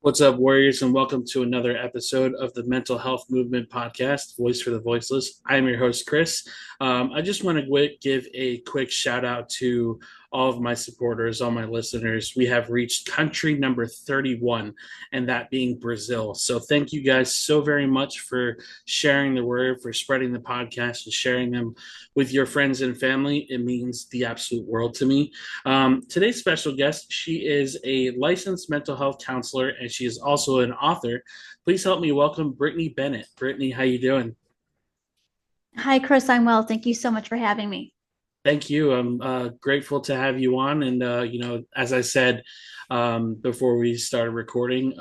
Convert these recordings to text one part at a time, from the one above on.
What's up, Warriors, and welcome to another episode of the Mental Health Movement Podcast, Voice for the Voiceless. I'm your host, Chris. I just want to give a quick shout out to all of my supporters, all my listeners. We have reached country number 31, and that being Brazil. So thank you guys so very much for sharing the word, for spreading the podcast, and sharing them with your friends and family. It means the absolute world to me. Today's special guest, she is a licensed mental health counselor and she is also an author. Please help me welcome Brittany Bennet. Brittany, how you doing? Hi, Chris. I'm well. Thank you so much for having me. Thank you. I'm grateful to have you on. And, as I said before we started recording,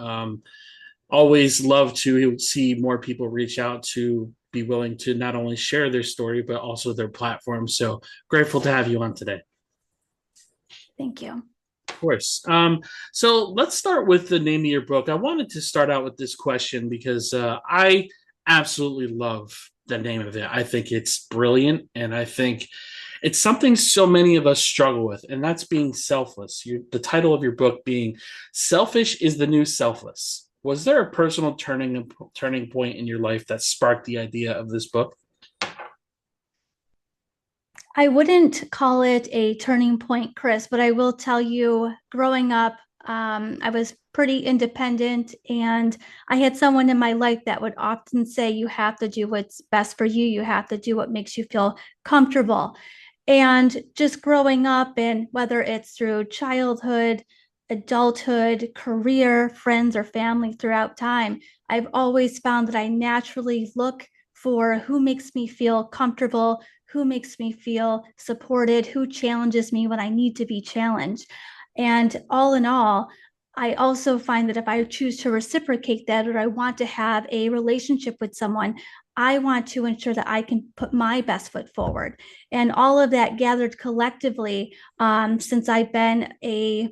always love to see more people reach out to be willing to not only share their story, but also their platform. So grateful to have you on today. Thank you. Of course. So let's start with the name of your book. I wanted to start out with this question because I absolutely love the name of it. I think it's brilliant, and I think it's something so many of us struggle with, and that's being selfless. The title of your book being "Selfish is the New Selfless." Was there a personal turning point in your life that sparked the idea of this book? I wouldn't call it a turning point, Chris, but I will tell you, growing up, I was pretty independent, and I had someone in my life that would often say, "You have to do what's best for you. You have to do what makes you feel comfortable." And just growing up, and whether it's through childhood, adulthood, career, friends, or family throughout time, I've always found that I naturally look for who makes me feel comfortable, who makes me feel supported, who challenges me when I need to be challenged. And all in all, I also find that if I choose to reciprocate that, or I want to have a relationship with someone, I want to ensure that I can put my best foot forward. And all of that gathered collectively, since I've been a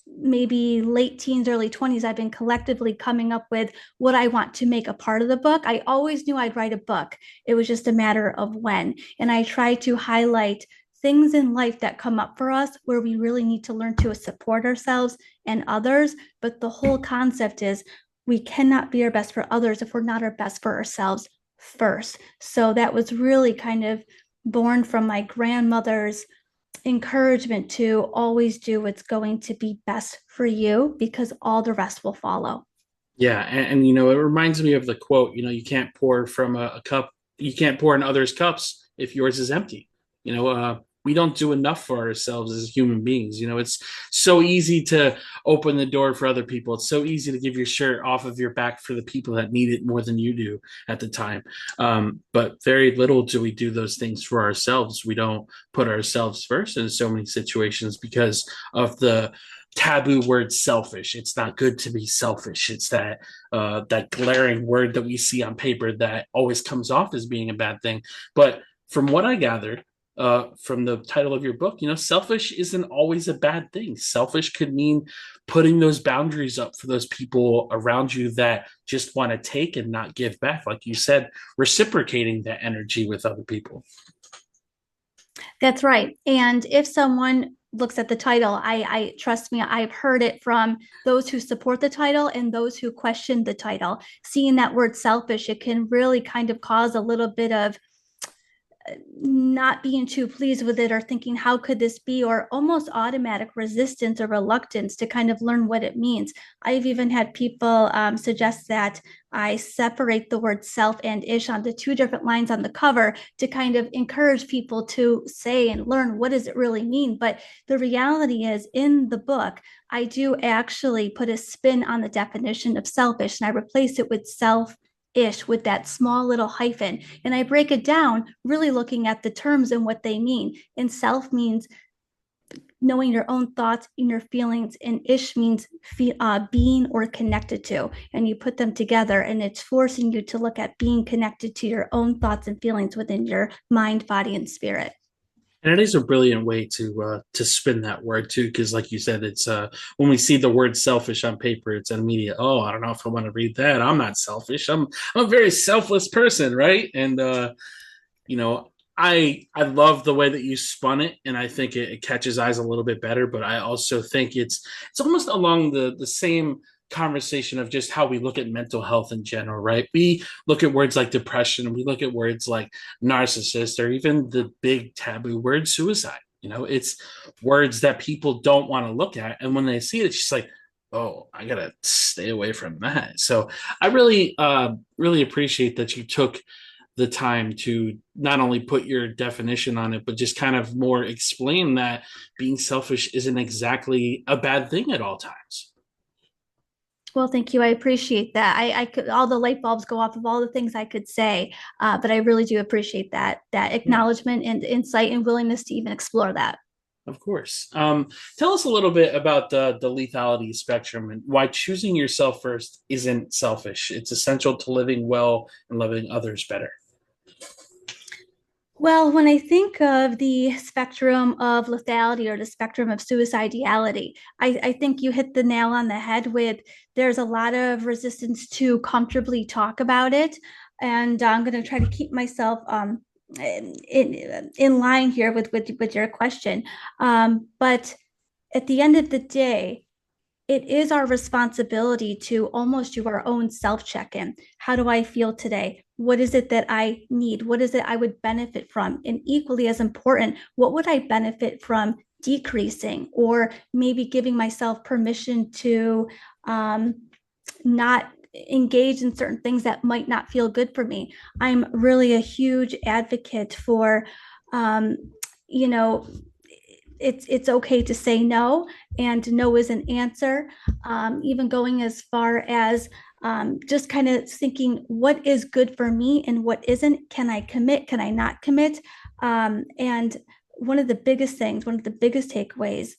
maybe late teens, early 20s, I've been collectively coming up with what I want to make a part of the book. I always knew I'd write a book. It was just a matter of when. And I try to highlight things in life that come up for us where we really need to learn to support ourselves and others. But the whole concept is we cannot be our best for others if we're not our best for ourselves first. So that was really kind of born from my grandmother's encouragement to always do what's going to be best for you because all the rest will follow. Yeah, and it reminds me of the quote. You can't pour from a cup. You can't pour in others' cups if yours is empty. We don't do enough for ourselves as human beings. It's so easy to open the door for other people. It's so easy to give your shirt off of your back for the people that need it more than you do at the time. But very little do we do those things for ourselves. We don't put ourselves first in so many situations because of the taboo word selfish. It's not good to be selfish. It's that glaring word that we see on paper that always comes off as being a bad thing. But from what I gather from the title of your book, selfish isn't always a bad thing. Selfish could mean putting those boundaries up for those people around you that just want to take and not give back. Like you said, reciprocating that energy with other people. That's right. And if someone looks at the title, I trust me, I've heard it from those who support the title and those who question the title. Seeing that word selfish, it can really kind of cause a little bit of not being too pleased with it or thinking, how could this be? Or almost automatic resistance or reluctance to kind of learn what it means. I've even had people suggest that I separate the word self and ish onto two different lines on the cover to kind of encourage people to say and learn what does it really mean. But the reality is, in the book, I do actually put a spin on the definition of selfish, and I replace it with self ish with that small little hyphen. And I break it down, really looking at the terms and what they mean. And self means knowing your own thoughts and your feelings, and ish means being or connected to. And you put them together, and it's forcing you to look at being connected to your own thoughts and feelings within your mind, body, and spirit. And it is a brilliant way to spin that word too, because like you said, it's when we see the word selfish on paper, it's an immediate, oh, I don't know if I want to read that. I'm not selfish. I'm a very selfless person, right? And you know, I love the way that you spun it, and I think it catches eyes a little bit better. But I also think it's almost along the same conversation of just how we look at mental health in general, right? We look at words like depression, we look at words like narcissist, or even the big taboo word suicide. It's words that people don't want to look at. And when they see it, it's just like, oh, I gotta stay away from that. So I really appreciate that you took the time to not only put your definition on it, but just kind of more explain that being selfish isn't exactly a bad thing at all times. Well, thank you. I appreciate that. I could all the light bulbs go off of all the things I could say, but I really do appreciate that Yeah, acknowledgement and insight and willingness to even explore that. of course. Tell us a little bit about the lethality spectrum and why choosing yourself first isn't selfish. It's essential to living well and loving others better. Well, when I think of the spectrum of lethality or the spectrum of suicidality, I think you hit the nail on the head with there's a lot of resistance to comfortably talk about it. And I'm going to try to keep myself in line here with your question. But at the end of the day, it is our responsibility to almost do our own self check in. How do I feel today? What is it that I need? What is it I would benefit from? And equally as important, what would I benefit from decreasing or maybe giving myself permission to not engage in certain things that might not feel good for me? I'm really a huge advocate for, um, you know, it's okay to say no, and no is an answer. Even going as far as just kind of thinking what is good for me and what isn't. Can I commit? Can I not commit? And one of the biggest takeaways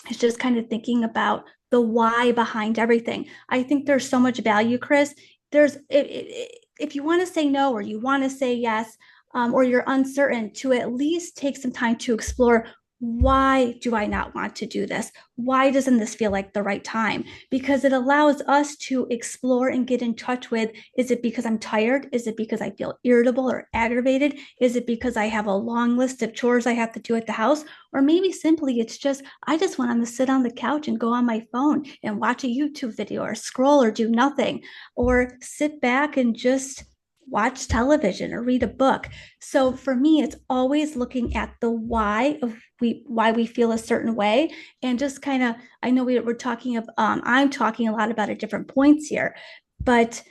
is just kind of thinking about the why behind everything. I think there's so much value, Chris. If you want to say no or you want to say yes, or you're uncertain, to at least take some time to explore, why do I not want to do this? Why doesn't this feel like the right time? Because it allows us to explore and get in touch with, is it because I'm tired? Is it because I feel irritable or aggravated? Is it because I have a long list of chores I have to do at the house? Or maybe simply it's just, I just want to sit on the couch and go on my phone and watch a YouTube video or scroll or do nothing, or sit back and just watch television or read a book. So for me, it's always looking at the why we feel a certain way, and just kind of, I know we're talking of I'm talking a lot about at different points here, but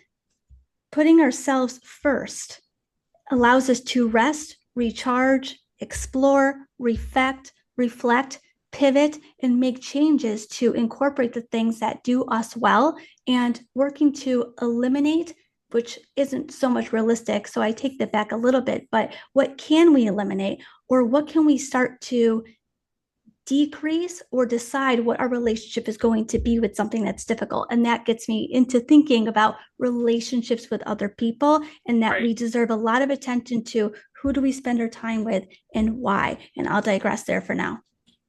putting ourselves first allows us to rest, recharge, explore, reflect, pivot, and make changes to incorporate the things that do us well, and working to eliminate, which isn't so much realistic. So I take that back a little bit, but what can we eliminate, or what can we start to decrease or decide what our relationship is going to be with something that's difficult? And that gets me into thinking about relationships with other people, and that Right. we deserve a lot of attention to who do we spend our time with and why. And I'll digress there for now.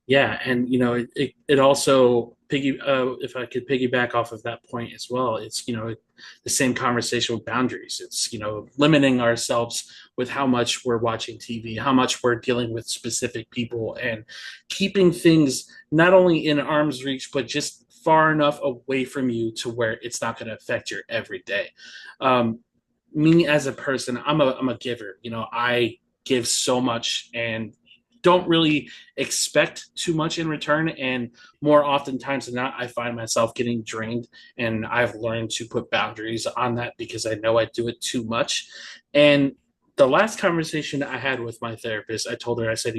Yeah, and it also if I could piggyback off of that point as well, it's the same conversation with boundaries. It's limiting ourselves with how much we're watching TV, how much we're dealing with specific people, and keeping things not only in arm's reach but just far enough away from you to where it's not going to affect your everyday. Um, Me as a person, I'm a giver. I give so much and don't really expect too much in return. And more oftentimes than not, I find myself getting drained. And I've learned to put boundaries on that because I know I do it too much. And the last conversation I had with my therapist, I told her, I said,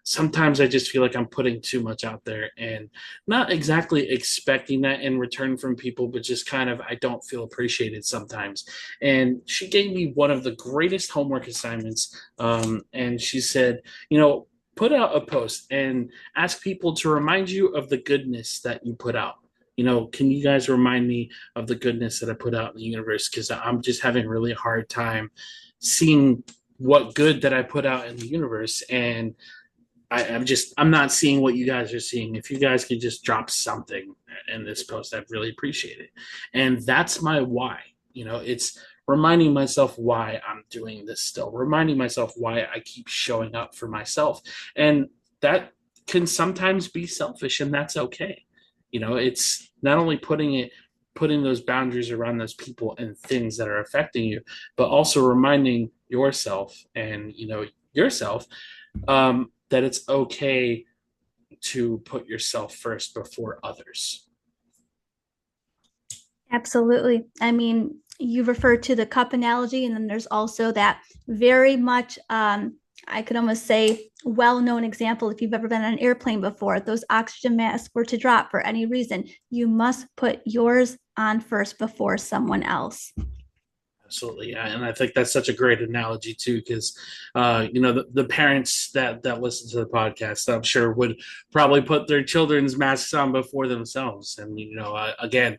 sometimes I just feel like I'm putting too much out there and not exactly expecting that in return from people, but just kind of, I don't feel appreciated sometimes. And she gave me one of the greatest homework assignments. And she said, put out a post and ask people to remind you of the goodness that you put out. Can you guys remind me of the goodness that I put out in the universe? Because I'm just having a really hard time seeing what good that I put out in the universe. And I'm not seeing what you guys are seeing. If you guys could just drop something in this post, I'd really appreciate it. And that's my why. It's reminding myself why I'm doing this still, reminding myself why I keep showing up for myself. And that can sometimes be selfish, and that's okay. It's not only putting it putting those boundaries around those people and things that are affecting you, but also reminding yourself and yourself that it's okay to put yourself first before others. Absolutely. I mean, you referred to the cup analogy, and then there's also that very much, I could almost say, well known example. If you've ever been on an airplane before, those oxygen masks were to drop for any reason, you must put yours on first before someone else. Absolutely, yeah, and I think that's such a great analogy too, because the parents that listen to the podcast, I'm sure, would probably put their children's masks on before themselves, and again,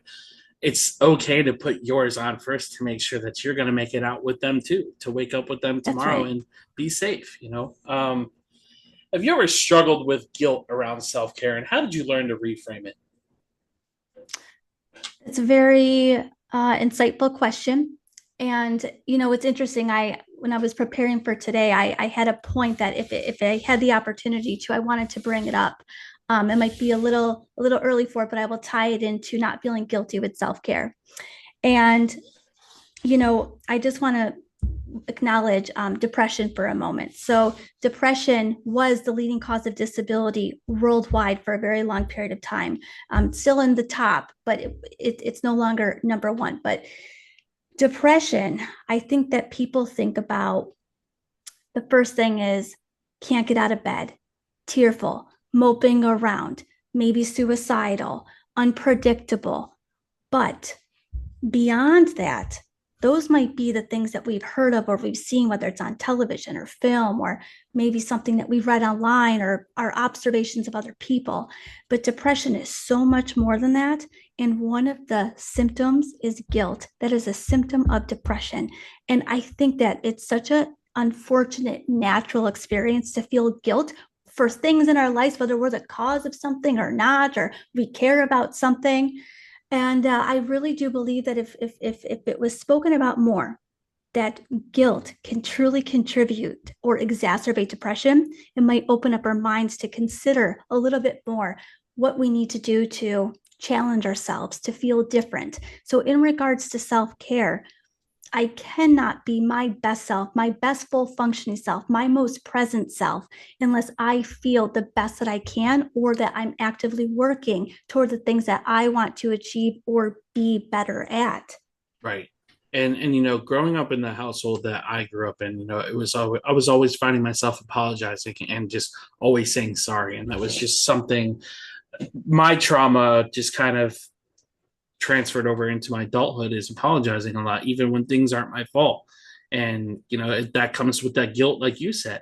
it's okay to put yours on first to make sure that you're going to make it out with them too, to wake up with them That's tomorrow right. and be safe. Have you ever struggled with guilt around self care, and how did you learn to reframe it? It's a very insightful question. And it's interesting. When I was preparing for today, I had a point that if I had the opportunity to, I wanted to bring it up. It might be a little early for it, but I will tie it into not feeling guilty with self care. And I just want to acknowledge depression for a moment. So, depression was the leading cause of disability worldwide for a very long period of time. Still in the top, but it's no longer number one. But depression, I think that people think about, the first thing is can't get out of bed, tearful, moping around, maybe suicidal, unpredictable. But beyond that, those might be the things that we've heard of or we've seen, whether it's on television or film, or maybe something that we've read online or our observations of other people. But depression is so much more than that. And one of the symptoms is guilt. That is a symptom of depression. And I think that it's such an unfortunate natural experience to feel guilt for things in our lives, whether we're the cause of something or not, or we care about something. And I really do believe that if it was spoken about more, that guilt can truly contribute or exacerbate depression, it might open up our minds to consider a little bit more what we need to do to challenge ourselves to feel different. So, in regards to self care, I cannot be my best self, my best full functioning self, my most present self, unless I feel the best that I can, or that I'm actively working toward the things that I want to achieve or be better at. Right. And growing up in the household that I grew up in, it was always, I was always finding myself apologizing and just always saying sorry, and that was just something my trauma just kind of transferred over into my adulthood, is apologizing a lot, even when things aren't my fault. And, that comes with that guilt, like you said.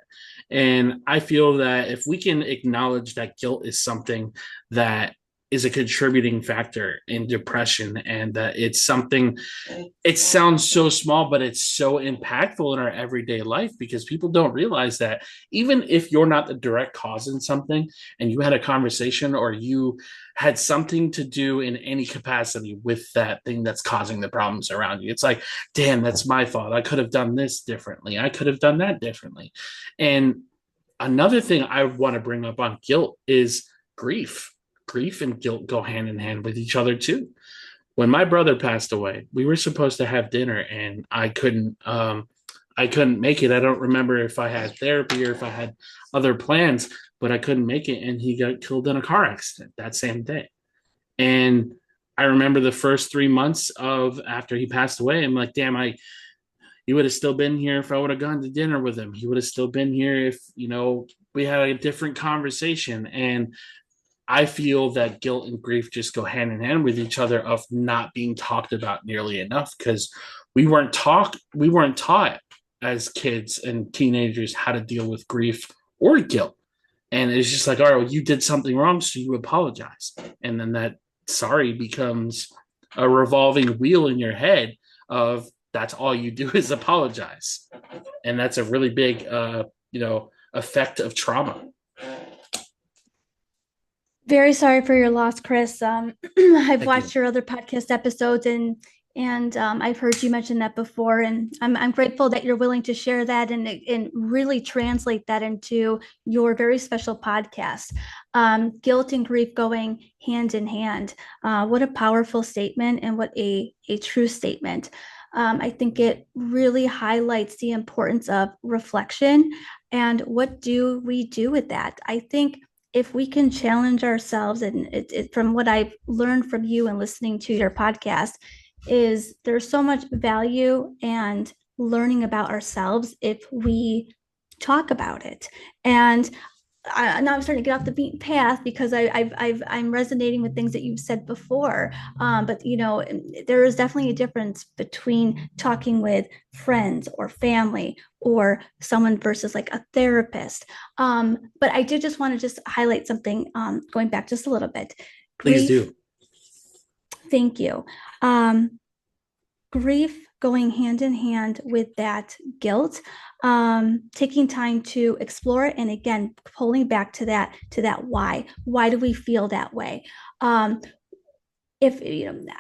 And I feel that if we can acknowledge that guilt is something that is a contributing factor in depression, and that it's something, it sounds so small, but it's so impactful in our everyday life, because people don't realize that even if you're not the direct cause in something, and you had a conversation or you had something to do in any capacity with that thing that's causing the problems around you, it's like, damn, that's my fault. I could have done this differently. I could have done that differently. And another thing I want to bring up on guilt is grief. Grief and guilt go hand in hand with each other too. When my brother passed away, we were supposed to have dinner, and I couldn't make it. I don't remember if I had therapy or if I had other plans, but I couldn't make it, and he got killed in a car accident that same day. And I remember the first 3 months of after he passed away, I'm like, damn, he would have still been here if I would have gone to dinner with him. He would have still been here if, we had a different conversation. And I feel that guilt and grief just go hand in hand with each other, of not being talked about nearly enough, because we weren't taught as kids and teenagers how to deal with grief or guilt. And it's just like, all right, well, you did something wrong, so you apologize. And then that sorry becomes a revolving wheel in your head of that's all you do is apologize. And that's a really big effect of trauma. Very sorry for your loss, Chris. I've Thank you. watched your other podcast episodes, and And I've heard you mention that before, and I'm grateful that you're willing to share that and really translate that into your very special podcast. Guilt and grief going hand in hand. What a powerful statement, and what a true statement. I think it really highlights the importance of reflection and what do we do with that. I think if we can challenge ourselves, and from what I've learned from you and listening to your podcast, is there's so much value and learning about ourselves if we talk about it. And now I'm starting to get off the beaten path because I'm resonating with things that you've said before. But there is definitely a difference between talking with friends or family or someone versus like a therapist. But I did just want to just highlight something, going back just a little bit. Please Grief. do. Thank you. Um, Grief going hand in hand with that guilt, taking time to explore it, and again pulling back to that why do we feel that way. If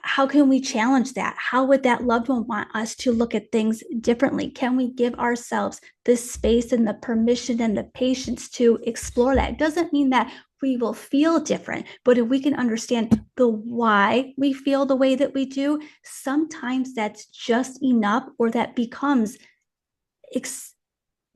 how can we challenge that? How would that loved one want us to look at things differently? Can we give ourselves the space and the permission and the patience to explore that? It doesn't mean that we will feel different, but if we can understand the why we feel the way that we do, sometimes that's just enough, or that becomes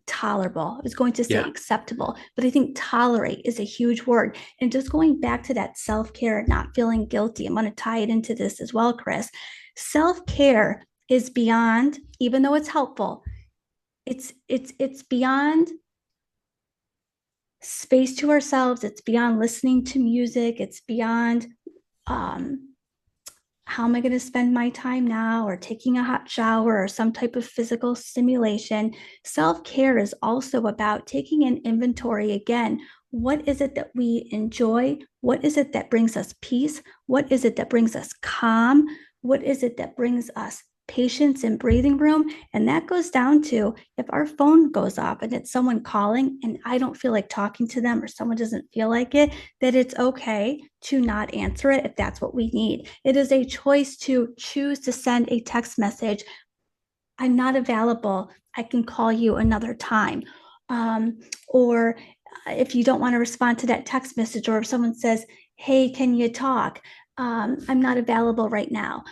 tolerable. I was going to say Yeah. acceptable, but I think tolerate is a huge word. And just going back to that self-care, not feeling guilty, I'm going to tie it into this as well, Chris. Self-care is beyond, even though it's helpful, it's beyond space to ourselves. It's beyond listening to music. It's beyond um, how am I going to spend my time now, or taking a hot shower, or some type of physical stimulation. Self care is also about taking an inventory again. What is it that we enjoy? What is it that brings us peace? What is it that brings us calm? What is it that brings us patience and breathing room? And that goes down to, if our phone goes off and it's someone calling and I don't feel like talking to them, or someone doesn't feel like it, that it's okay to not answer it if that's what we need. It is a choice to choose to send a text message. I'm not available. I can call you another time. Or if you don't want to respond to that text message, or if someone says, hey, can you talk? I'm not available right now.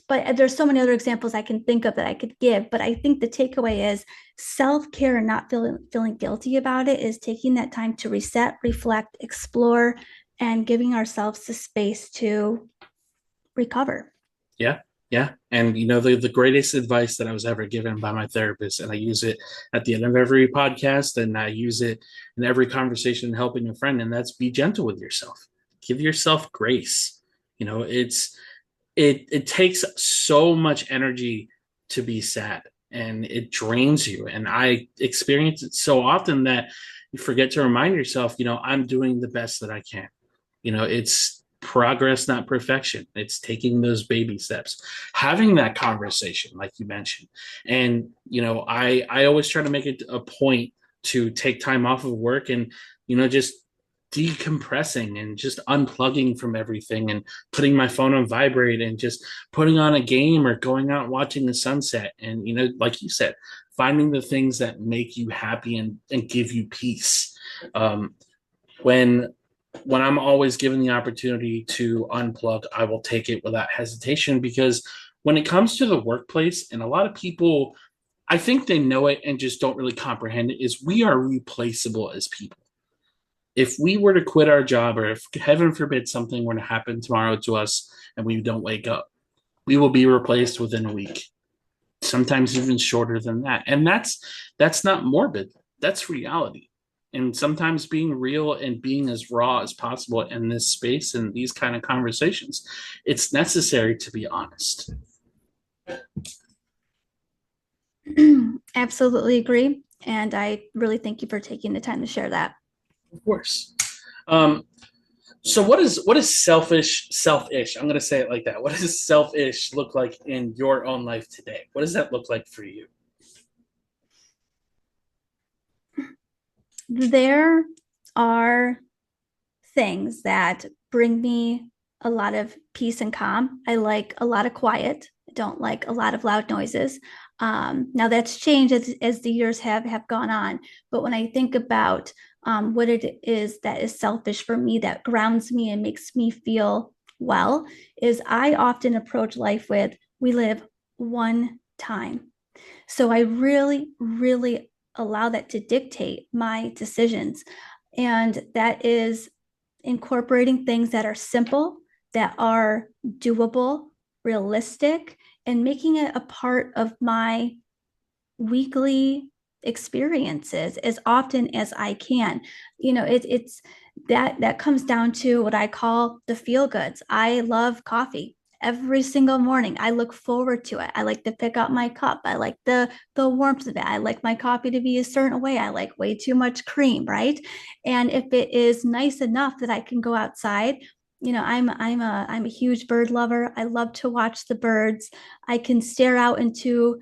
But there's so many other examples I can think of that I could give. But I think the takeaway is self-care, and not feeling guilty about it, is taking that time to reset, reflect, explore, and giving ourselves the space to recover. Yeah. Yeah. And the greatest advice that I was ever given by my therapist, and I use it at the end of every podcast, and I use it in every conversation helping a friend, and that's be gentle with yourself. Give yourself grace. It takes so much energy to be sad, and it drains you. And I experience it so often that you forget to remind yourself, I'm doing the best that I can. It's progress, not perfection. It's taking those baby steps, having that conversation, like you mentioned. And, I always try to make it a point to take time off of work and, just decompressing and just unplugging from everything, and putting my phone on vibrate, and just putting on a game, or going out and watching the sunset. And, like you said, finding the things that make you happy and give you peace. When I'm always given the opportunity to unplug, I will take it without hesitation, because when it comes to the workplace, and a lot of people, I think they know it and just don't really comprehend it, is we are replaceable as people. If we were to quit our job, or if heaven forbid something were to happen tomorrow to us and we don't wake up, we will be replaced within a week, sometimes even shorter than that. And that's not morbid. That's reality. And sometimes being real and being as raw as possible in this space and these kind of conversations, it's necessary to be honest. Absolutely agree. And I really thank you for taking the time to share that. Of course. Um, so what is selfish? I'm going to say it like that. What does selfish look like in your own life today? What does that look like for you? There are things that bring me a lot of peace and calm. I like a lot of quiet. I don't like a lot of loud noises. Now that's changed as the years have gone on. But when I think about what it is that is selfish for me, that grounds me and makes me feel well, is I often approach life with, we live one time. So I really, really allow that to dictate my decisions. And that is incorporating things that are simple, that are doable, realistic, and making it a part of my weekly experiences as often as I can. It's that comes down to what I call the feel goods. I love coffee. Every single morning, I look forward to it. I like to pick up my cup. I like the warmth of it. I like my coffee to be a certain way. I like way too much cream, right? And if it is nice enough that I can go outside, I'm a huge bird lover. I love to watch the birds. I can stare out into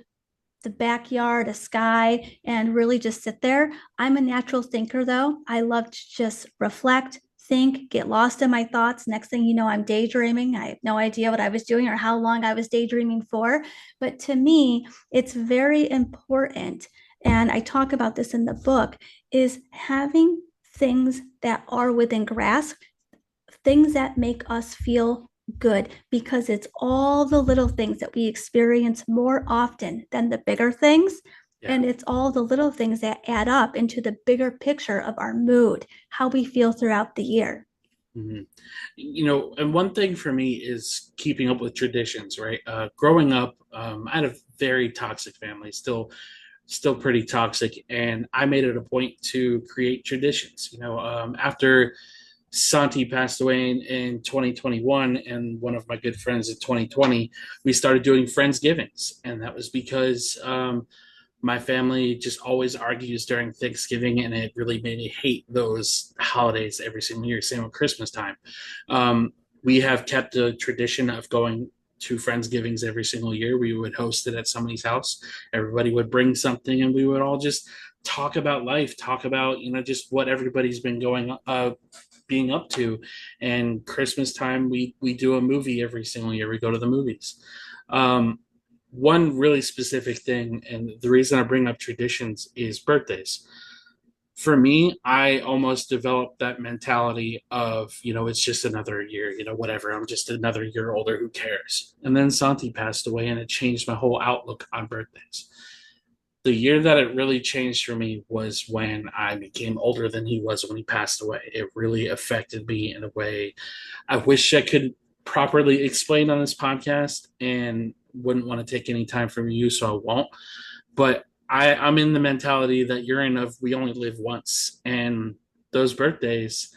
the backyard, a sky, and really just sit there. I'm a natural thinker, though. I love to just reflect, think, get lost in my thoughts. Next thing you know, I'm daydreaming. I have no idea what I was doing or how long I was daydreaming for. But to me, it's very important, and I talk about this in the book, is having things that are within grasp, things that make us feel good, because it's all the little things that we experience more often than the bigger things. Yeah. And it's all the little things that add up into the bigger picture of our mood, how we feel throughout the year. Mhm. And one thing for me is keeping up with traditions, right? Growing up, I had a very toxic family, still pretty toxic, and I made it a point to create traditions. After Santi passed away in 2021, and one of my good friends in 2020, we started doing Friendsgivings, and that was because my family just always argues during Thanksgiving, and it really made me hate those holidays every single year. Same with Christmas time. We have kept a tradition of going to Friendsgivings every single year. We would host it at somebody's house. Everybody would bring something, and we would all just talk about life, talk about just what everybody's been being up to. And Christmas time, we do a movie every single year. We go to the movies. One really specific thing, and the reason I bring up traditions, is birthdays. For me, I almost developed that mentality of, it's just another year, whatever. I'm just another year older. Who cares? And then Santi passed away, and it changed my whole outlook on birthdays. The year that it really changed for me was when I became older than he was when he passed away. It really affected me in a way I wish I could properly explain on this podcast, and wouldn't want to take any time from you, so I won't. But I'm in the mentality that you're in of, we only live once. And those birthdays,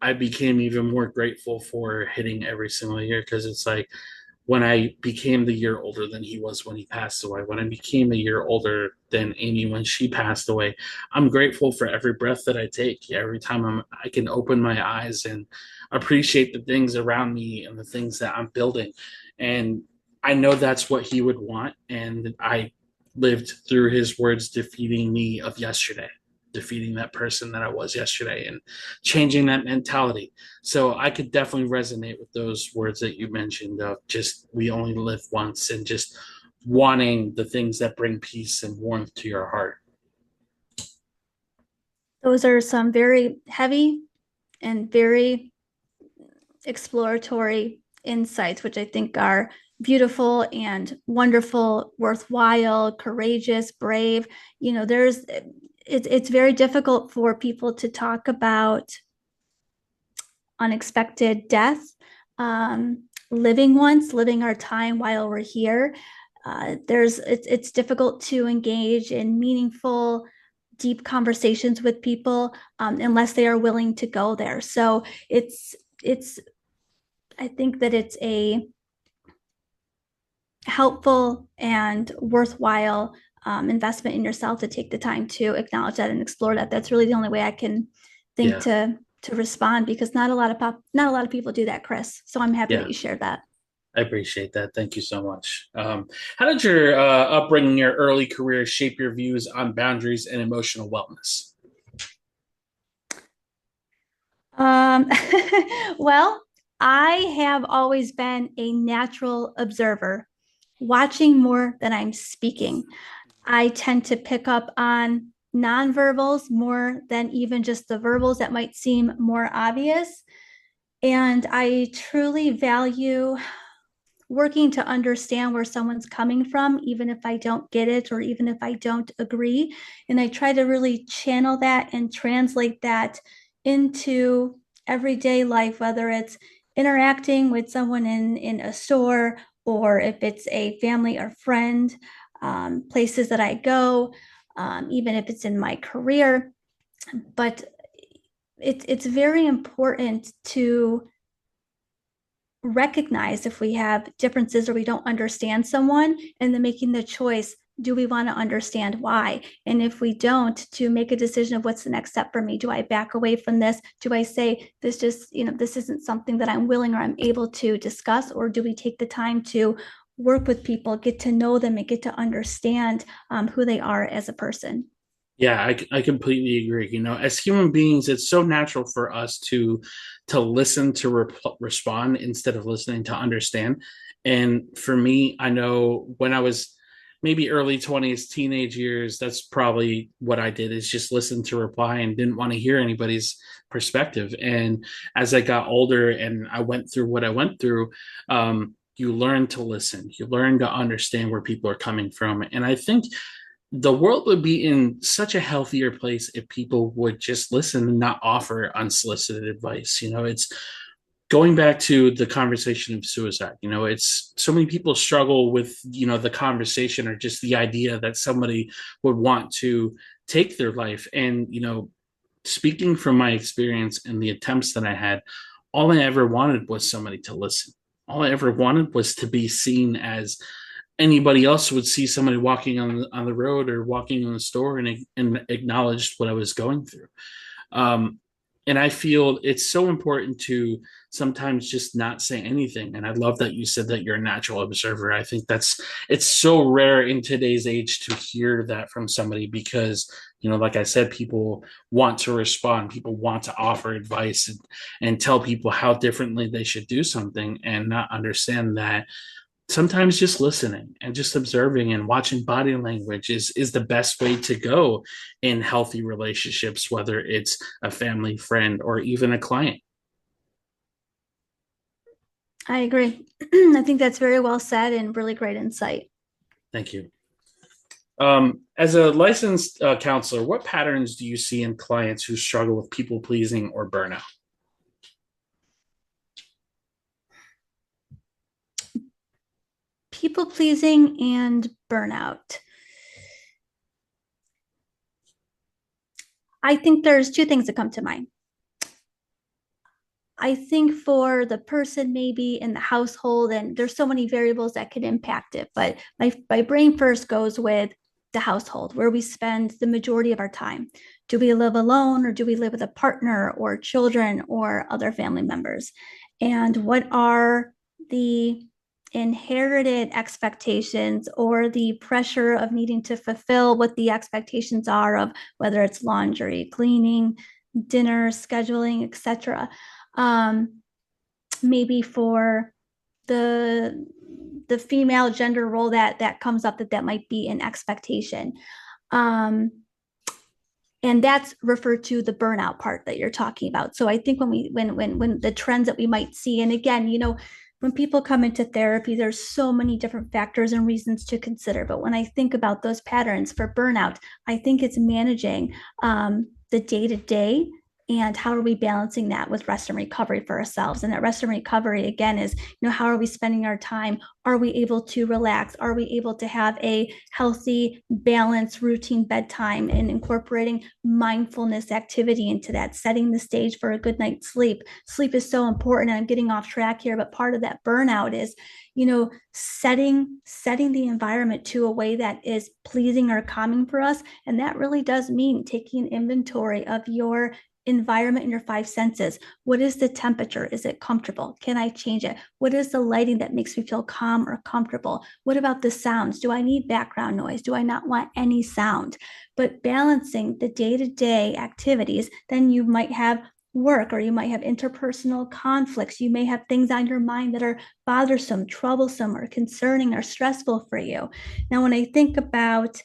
I became even more grateful for hitting every single year, because it's like, when I became the year older than he was when he passed away, when I became a year older than Amy when she passed away, I'm grateful for every breath that I take. Every time I can open my eyes and appreciate the things around me and the things that I'm building. And I know that's what he would want. And I lived through his words defeating me of yesterday, defeating that person that I was yesterday, and changing that mentality. So I could definitely resonate with those words that you mentioned of just, we only live once, and just wanting the things that bring peace and warmth to your heart. Those are some very heavy and very exploratory insights, which I think are beautiful and wonderful, worthwhile, courageous, brave. It's very difficult for people to talk about unexpected death, living once, living our time while we're here. It's difficult to engage in meaningful, deep conversations with people unless they are willing to go there. So it's I think that it's a helpful and worthwhile investment in yourself to take the time to acknowledge that and explore that. That's really the only way I can think Yeah. to respond, because not a lot of people do that, Chris. So I'm happy that Yeah. you shared that. I appreciate that. Thank you so much. How did your upbringing, your early career, shape your views on boundaries and emotional wellness? Um, well, I have always been a natural observer, watching more than I'm speaking. I tend to pick up on nonverbals more than even just the verbals that might seem more obvious. And I truly value working to understand where someone's coming from, even if I don't get it or even if I don't agree. And I try to really channel that and translate that into everyday life, whether it's interacting with someone in a store or if it's a family or friend, places that I go, even if it's in my career. But it's very important to recognize if we have differences or we don't understand someone, and then making the choice, do we want to understand why? And if we don't, to make a decision of what's the next step for me. Do I back away from this? Do I say this just, this isn't something that I'm willing or I'm able to discuss? Or do we take the time to work with people, get to know them, and get to understand who they are as a person? Yeah, I completely agree. As human beings, it's so natural for us to listen to respond instead of listening to understand. And for me, I know when I was maybe early 20s, teenage years, that's probably what I did, is just listen to reply and didn't want to hear anybody's perspective. And as I got older and I went through what I went through, you learn to listen, you learn to understand where people are coming from. And I think the world would be in such a healthier place if people would just listen and not offer unsolicited advice. It's going back to the conversation of suicide. It's so many people struggle with, the conversation or just the idea that somebody would want to take their life. And, speaking from my experience and the attempts that I had, all I ever wanted was somebody to listen. All I ever wanted was to be seen as anybody else would see somebody walking on the road or walking in the store, and acknowledged what I was going through. Um, and I feel it's so important to sometimes just not say anything. And I love that you said that you're a natural observer. I think it's so rare in today's age to hear that from somebody because, like I said, people want to respond, people want to offer advice and tell people how differently they should do something, and not understand that sometimes just listening and just observing and watching body language is the best way to go in healthy relationships, whether it's a family, friend, or even a client. I agree. I think that's very well said and really great insight. Thank you. As a licensed counselor, what patterns do you see in clients who struggle with people pleasing or burnout? People pleasing and burnout. I think there's two things that come to mind. I think for the person maybe in the household, and there's so many variables that could impact it, but my brain first goes with the household, where we spend the majority of our time. Do we live alone, or do we live with a partner or children or other family members? And what are the inherited expectations or the pressure of needing to fulfill what the expectations are of, whether it's laundry, cleaning, dinner, scheduling, etc. Maybe for the female gender role that comes up, that might be an expectation. And that's referred to the burnout part that you're talking about. So I think when the trends that we might see, and again, when people come into therapy, there's so many different factors and reasons to consider. But when I think about those patterns for burnout, I think it's managing the day to day, and how are we balancing that with rest and recovery for ourselves. And that rest and recovery, again, is, how are we spending our time? Are we able to relax? Are we able to have a healthy, balanced routine bedtime, and incorporating mindfulness activity into that, setting the stage for a good night's sleep? Sleep is so important, and I'm getting off track here, but part of that burnout is, setting the environment to a way that is pleasing or calming for us. And that really does mean taking inventory of your environment and your five senses. What is the temperature? Is it comfortable? Can I change it? What is the lighting that makes me feel calm or comfortable? What about the sounds? Do I need background noise? Do I not want any sound? But balancing the day-to-day activities, then you might have work, or you might have interpersonal conflicts. You may have things on your mind that are bothersome, troublesome, or concerning or stressful for you. Now, when I think about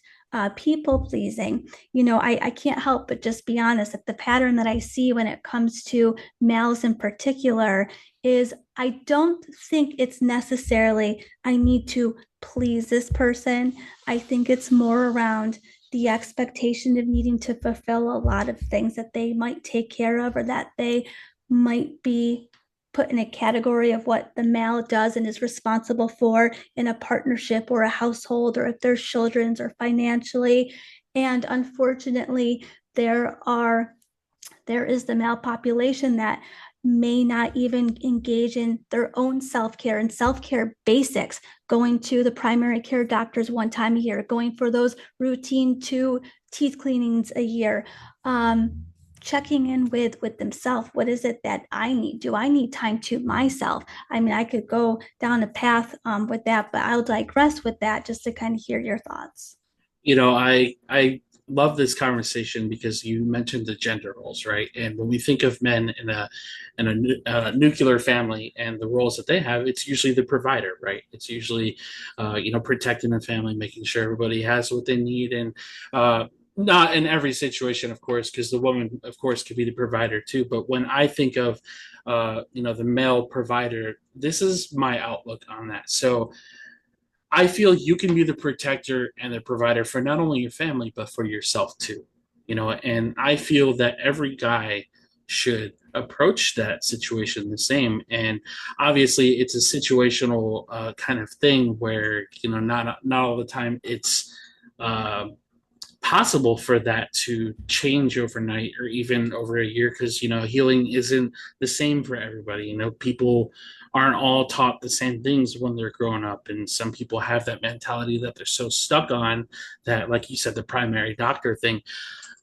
people pleasing, I can't help but just be honest that the pattern that I see when it comes to males in particular is I don't think it's necessarily I need to please this person. I think it's more around the expectation of needing to fulfill a lot of things that they might take care of, or that they might be put in a category of what the male does and is responsible for in a partnership or a household, or if there's children's or financially. And unfortunately, there is the male population that may not even engage in their own self-care and self-care basics, going to the primary care doctors one time a year, going for those routine 2 teeth cleanings a year, checking in with themselves. What is it that I need? Do I need time to myself? I mean, I could go down a path with that, but I'll digress with that just to kind of hear your thoughts. I love this conversation because you mentioned the gender roles, right? And when we think of men in a nuclear family and the roles that they have, it's usually the provider, right? It's usually protecting the family, making sure everybody has what they need, and not in every situation, of course, because the woman, of course, could be the provider too. But when I think of the male provider, this is my outlook on that. So I feel you can be the protector and the provider for not only your family, but for yourself too. And I feel that every guy should approach that situation the same. And obviously, it's a situational kind of thing where, not all the time it's uh, possible for that to change overnight or even over a year, because healing isn't the same for everybody. People aren't all taught the same things when they're growing up, and some people have that mentality that they're so stuck on that, like you said, the primary doctor thing.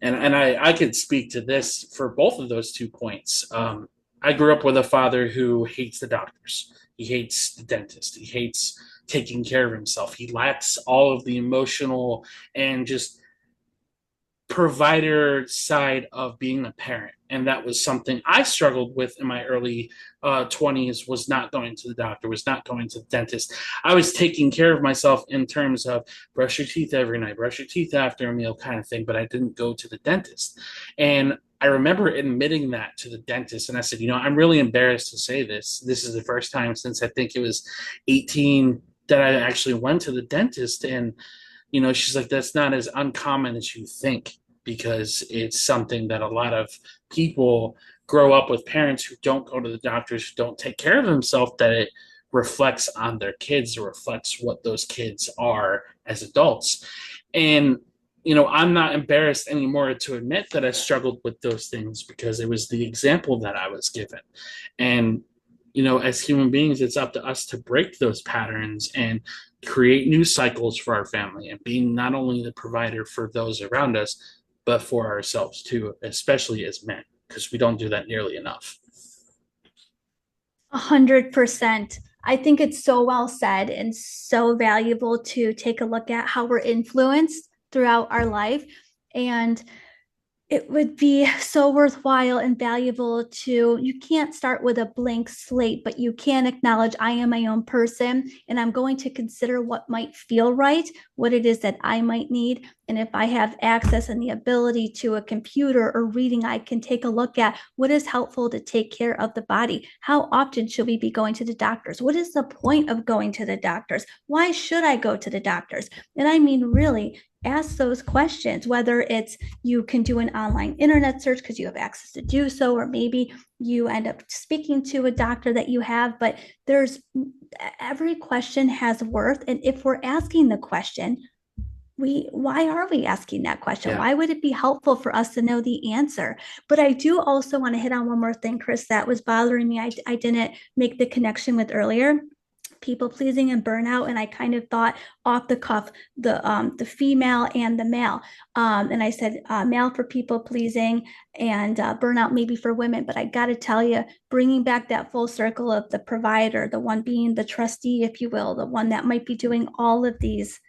And I could speak to this for both of those 2 points. I grew up with a father who hates the doctors. He hates the dentist. He hates taking care of himself. He lacks all of the emotional and just provider side of being a parent. And that was something I struggled with in my early 20s, was not going to the doctor, was not going to the dentist. I was taking care of myself in terms of brush your teeth every night, brush your teeth after a meal kind of thing, but I didn't go to the dentist. And I remember admitting that to the dentist. And I said, I'm really embarrassed to say this. This is the first time since I think it was 18 that I actually went to the dentist. And she's like, that's not as uncommon as you think, because it's something that a lot of people grow up with parents who don't go to the doctors, who don't take care of themselves, that it reflects on their kids, or reflects what those kids are as adults. And, I'm not embarrassed anymore to admit that I struggled with those things, because it was the example that I was given. And, as human beings, it's up to us to break those patterns and create new cycles for our family, and being not only the provider for those around us, but for ourselves too, especially as men, because we don't do that nearly enough. 100%. I think it's so well said and so valuable to take a look at how we're influenced throughout our life. And it would be so worthwhile and valuable to, you can't start with a blank slate, but you can acknowledge I am my own person, and I'm going to consider what might feel right, what it is that I might need. And if I have access and the ability to a computer or reading, I can take a look at what is helpful to take care of the body. How often should we be going to the doctors? What is the point of going to the doctors? Why should I go to the doctors? And I mean, really, ask those questions, whether it's you can do an online internet search because you have access to do so, or maybe you end up speaking to a doctor that you have. But every question has worth. And if we're asking the question, why are we asking that question? Yeah. Why would it be helpful for us to know the answer? But I do also want to hit on one more thing, Chris, that was bothering me. I didn't make the connection with earlier: people pleasing and burnout. And I kind of thought off the cuff the female and the male, and I said male for people pleasing, and burnout maybe for women. But I got to tell you, bringing back that full circle of the provider, the one being the trustee, if you will, the one that might be doing all of these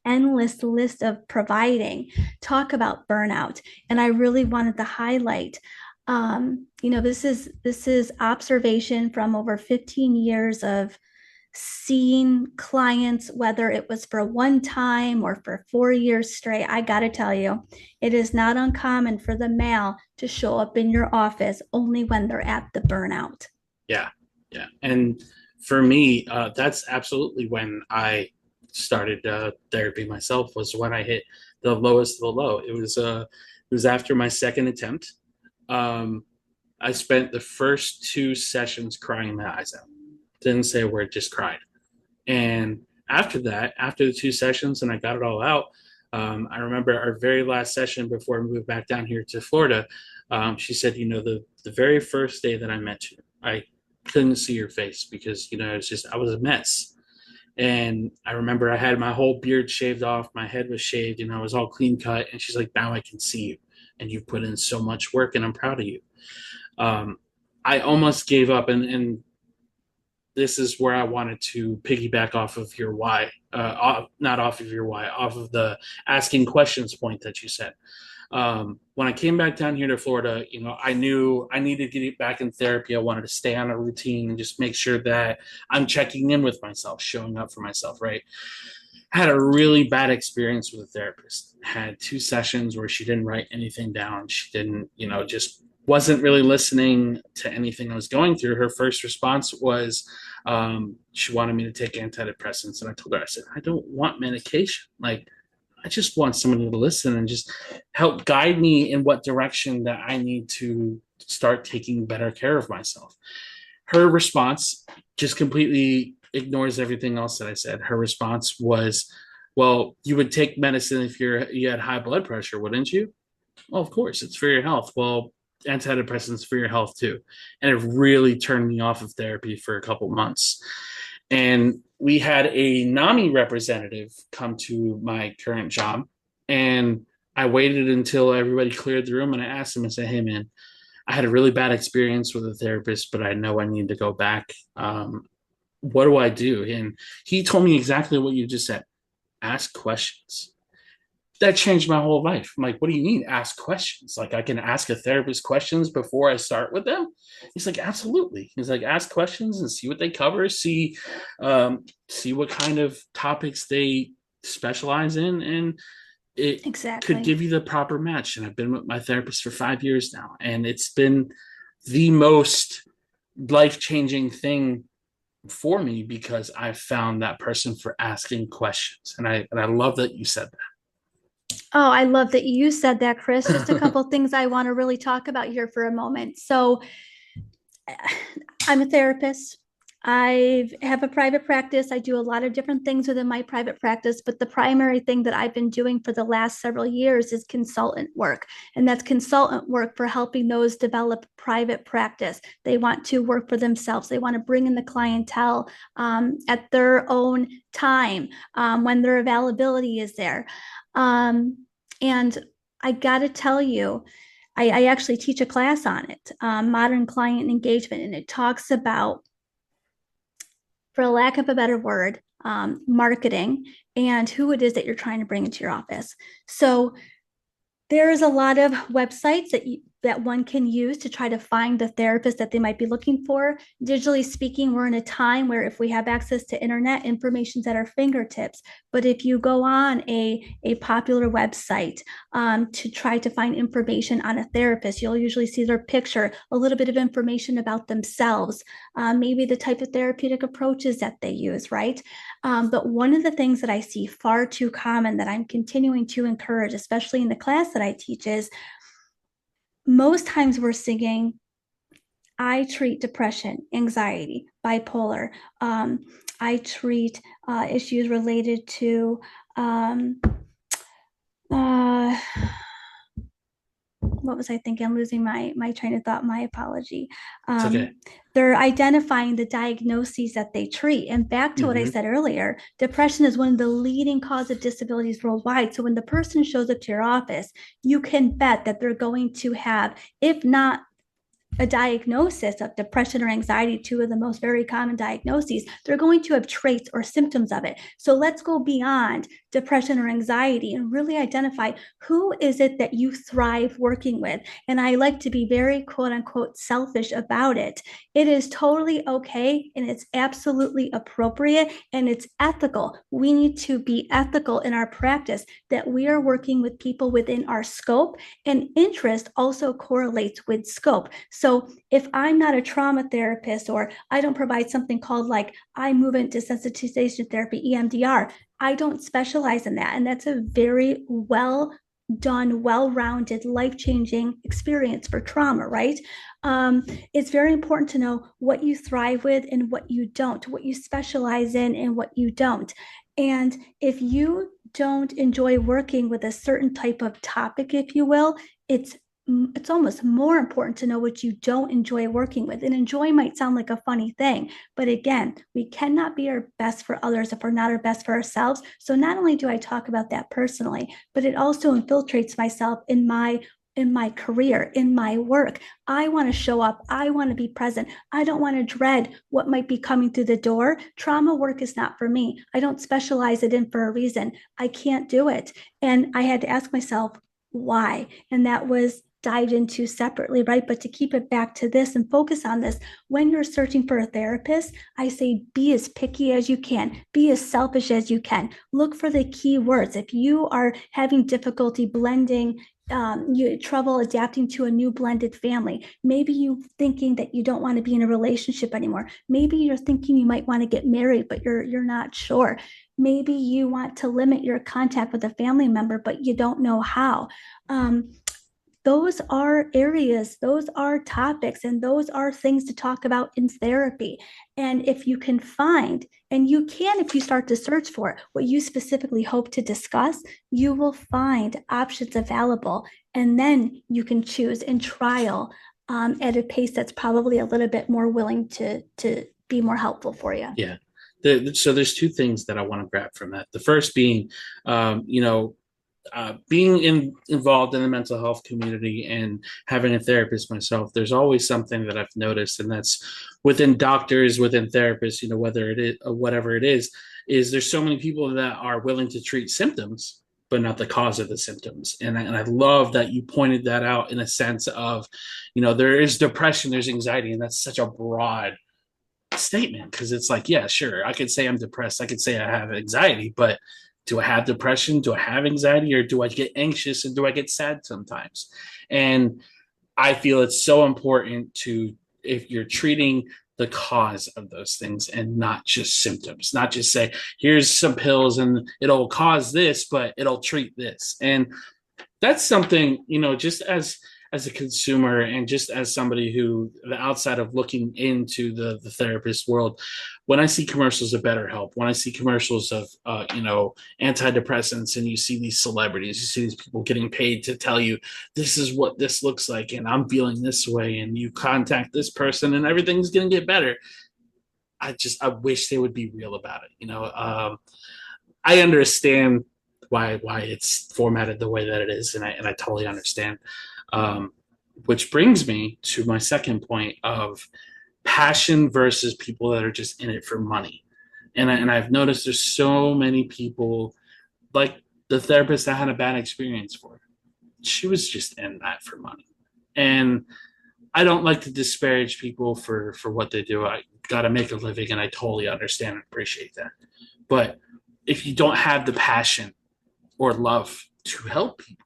endless list of providing, talk about burnout. And I really wanted to highlight This is observation from over 15 years of seeing clients, whether it was for one time or for 4 years straight. I got to tell you, it is not uncommon for the male to show up in your office only when they're at the burnout. Yeah, yeah. And for me, that's absolutely when I started therapy myself. Was when I hit the lowest of the low. It was after my second attempt. Um, I spent the first two sessions crying my eyes out. Didn't say a word, just cried. And after that, after the two sessions, and I got it all out. I remember our very last session before we moved back down here to Florida. She said, the very first day that I met you, I couldn't see your face because it's just I was a mess. And I remember I had my whole beard shaved off, my head was shaved, I was all clean cut. And she's like, now I can see you, and you've put in so much work, and I'm proud of you. Um, I almost gave up, and this is where I wanted to piggyback off of your why, not off of your why, off of the asking questions point that you said. When I came back down here to Florida, I knew I needed to get back in therapy. I wanted to stay on a routine and just make sure that I'm checking in with myself, showing up for myself, right? Had a really bad experience with a therapist. Had two sessions where she didn't write anything down. She didn't, just wasn't really listening to anything I was going through. Her first response was she wanted me to take antidepressants. And I told her, I said, I don't want medication. Like, I just want somebody to listen and just help guide me in what direction that I need to start taking better care of myself. Her response just completely ignores everything else that I said. Her response was, well, you would take medicine if you had high blood pressure, wouldn't you? Well, of course, it's for your health. Well, antidepressants for your health too. And it really turned me off of therapy for a couple months. And we had a NAMI representative come to my current job. And I waited until everybody cleared the room, and I asked him, and said, hey, man, I had a really bad experience with a therapist, but I know I need to go back. What do I do? And he told me exactly what you just said. Ask questions. That changed my whole life. I'm like, what do you mean ask questions? Like, I can ask a therapist questions before I start with them? He's like, absolutely. He's like, ask questions and see what they cover, see what kind of topics they specialize in, and it could Exactly. give you the proper match. And I've been with my therapist for 5 years now, and it's been the most life-changing thing for me because I found that person for asking questions. And I love that you said Oh, I love that you said that, Chris. Just a that. couple things I want to really talk about here for a moment. So, I'm a therapist. I have a private practice. I do a lot of different things within my private practice, but the primary thing that I've been doing for the last several years is consultant work. And that's consultant work for helping those develop private practice. They want to work for themselves, they want to bring in the clientele at their own time when their availability is there. And I got to tell you, I actually teach a class on it, modern client engagement, and it talks about, for lack of a better word, marketing and who it is that you're trying to bring into your office. So there's a lot of websites that one can use to try to find the therapist that they might be looking for. Digitally speaking, we're in a time where if we have access to internet, information's at our fingertips. But if you go on a popular website to try to find information on a therapist, you'll usually see their picture, a little bit of information about themselves, maybe the type of therapeutic approaches that they use, right? But one of the things that I see far too common that I'm continuing to encourage, especially in the class that I teach, is most times we're singing, I treat depression, anxiety, bipolar. I treat issues related to uh, what was I thinking? I'm losing my train of thought. My apology. It's okay. They're identifying the diagnoses that they treat. And back to what I Mm-hmm. said earlier, depression is one of the leading cause of disabilities worldwide. So when the person shows up to your office, you can bet that they're going to have, if not a diagnosis of depression or anxiety, two of the most very common diagnoses, they're going to have traits or symptoms of it. So let's go beyond depression or anxiety, and really identify who is it that you thrive working with. And I like to be very quote unquote selfish about it. It is totally okay and it's absolutely appropriate and it's ethical. We need to be ethical in our practice that we are working with people within our scope, and interest also correlates with scope. So if I'm not a trauma therapist, or I don't provide something called like eye movement desensitization therapy, EMDR, I don't specialize in that. And that's a very well done, well-rounded, life-changing experience for trauma, right? It's very important to know what you thrive with and what you don't, what you specialize in and what you don't. And if you don't enjoy working with a certain type of topic, if you will, it's almost more important to know what you don't enjoy working with. And enjoy might sound like a funny thing, but again, we cannot be our best for others if we're not our best for ourselves. So not only do I talk about that personally, but it also infiltrates myself in my career, in my work. I want to show up. I want to be present. I don't want to dread what might be coming through the door. Trauma work is not for me. I don't specialize it in for a reason. I can't do it. And I had to ask myself, why? And that was dived into separately, right? But to keep it back to this and focus on this, when you're searching for a therapist, I say be as picky as you can, be as selfish as you can. Look for the key words. If you are having difficulty blending, you trouble adapting to a new blended family, maybe you thinking that you don't want to be in a relationship anymore, maybe you're thinking you might want to get married but you're not sure, maybe you want to limit your contact with a family member but you don't know how. Those are areas, those are topics, and those are things to talk about in therapy. And if you can find, and you can if you start to search for it, what you specifically hope to discuss, you will find options available. And then you can choose and trial at a pace that's probably a little bit more willing to be more helpful for you. Yeah. So there's two things that I want to grab from that. The first being, you know, being involved in the mental health community and having a therapist myself, there's always something that I've noticed, and that's within doctors, within therapists, you know, whether it is whatever it is there's so many people that are willing to treat symptoms, but not the cause of the symptoms. And I love that you pointed that out in a sense of, you know, there is depression, there's anxiety, and that's such a broad statement because it's like, yeah, sure, I could say I'm depressed, I could say I have anxiety, but do I have depression? Do I have anxiety? Or do I get anxious and do I get sad sometimes? And I feel it's so important to, if you're treating the cause of those things and not just symptoms, not just say, here's some pills and it'll cause this, but it'll treat this. And that's something, you know, just as a consumer and just as somebody who, the outside of looking into the therapist world, when I see commercials of BetterHelp, when I see commercials of you know, antidepressants, and you see these celebrities, you see these people getting paid to tell you this is what this looks like and I'm feeling this way, and you contact this person and everything's going to get better. I wish they would be real about it. You know, I understand why it's formatted the way that it is, and I totally understand. Um, which brings me to my second point of passion versus people that are just in it for money. And I've noticed there's so many people, like the therapist I had a bad experience for. She was just in that for money. And I don't like to disparage people for what they do. I got to make a living, and I totally understand and appreciate that. But if you don't have the passion or love to help people,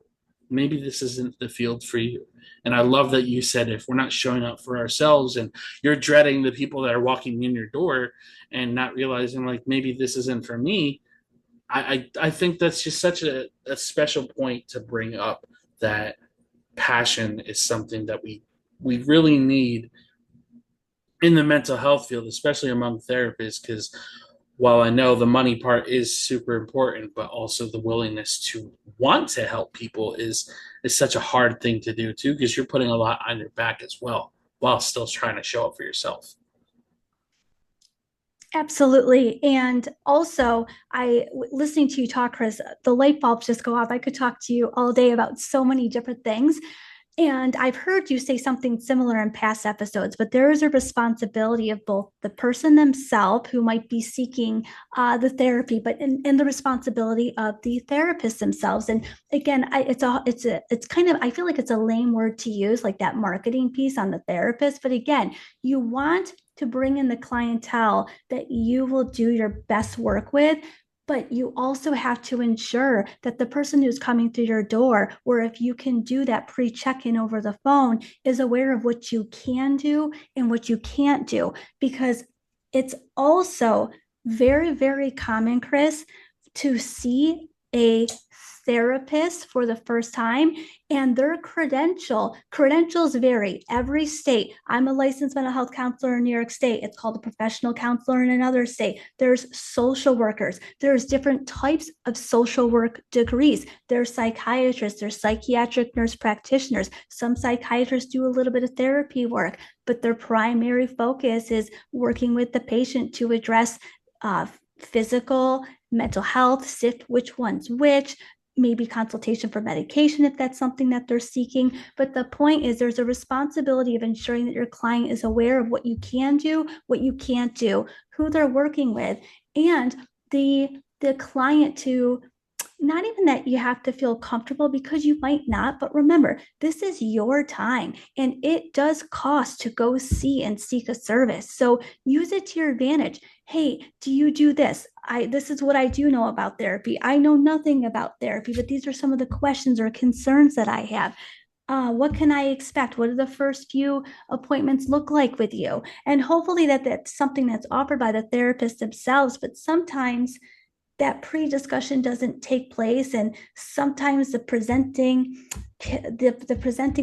maybe this isn't the field for you. And I love that you said, if we're not showing up for ourselves and you're dreading the people that are walking in your door and not realizing like maybe this isn't for me, I think that's just such a special point to bring up, that passion is something that we really need in the mental health field, especially among therapists, because while I know the money part is super important, but also the willingness to want to help people is such a hard thing to do too, because you're putting a lot on your back as well, while still trying to show up for yourself. Absolutely. And also, listening to you talk, Chris, the light bulbs just go off. I could talk to you all day about so many different things. And I've heard you say something similar in past episodes, but there is a responsibility of both the person themselves who might be seeking the therapy, but in the responsibility of the therapists themselves. And again, it's kind of, I feel like it's a lame word to use, like that marketing piece on the therapist. But again, you want to bring in the clientele that you will do your best work with, but you also have to ensure that the person who's coming through your door, or if you can do that pre-check-in over the phone, is aware of what you can do and what you can't do. Because it's also very, very common, Chris, to see a therapist for the first time and their credentials vary every state. I'm a licensed mental health counselor in New York State. It's called a professional counselor in another state. There's social workers. There's different types of social work degrees. There's psychiatrists. There's psychiatric nurse practitioners. Some psychiatrists do a little bit of therapy work, but their primary focus is working with the patient to address physical, mental health, sift which one's which, maybe consultation for medication if that's something that they're seeking. But the point is, there's a responsibility of ensuring that your client is aware of what you can do, what you can't do, who they're working with, and the client to, not even that you have to feel comfortable, because you might not, but remember, this is your time and it does cost to go see and seek a service. So use it to your advantage. Hey, do you do this? This is what I do know about therapy. I know nothing about therapy, but these are some of the questions or concerns that I have. What can I expect? What do the first few appointments look like with you? And hopefully that's something that's offered by the therapist themselves. But sometimes that pre-discussion doesn't take place, and sometimes the presenting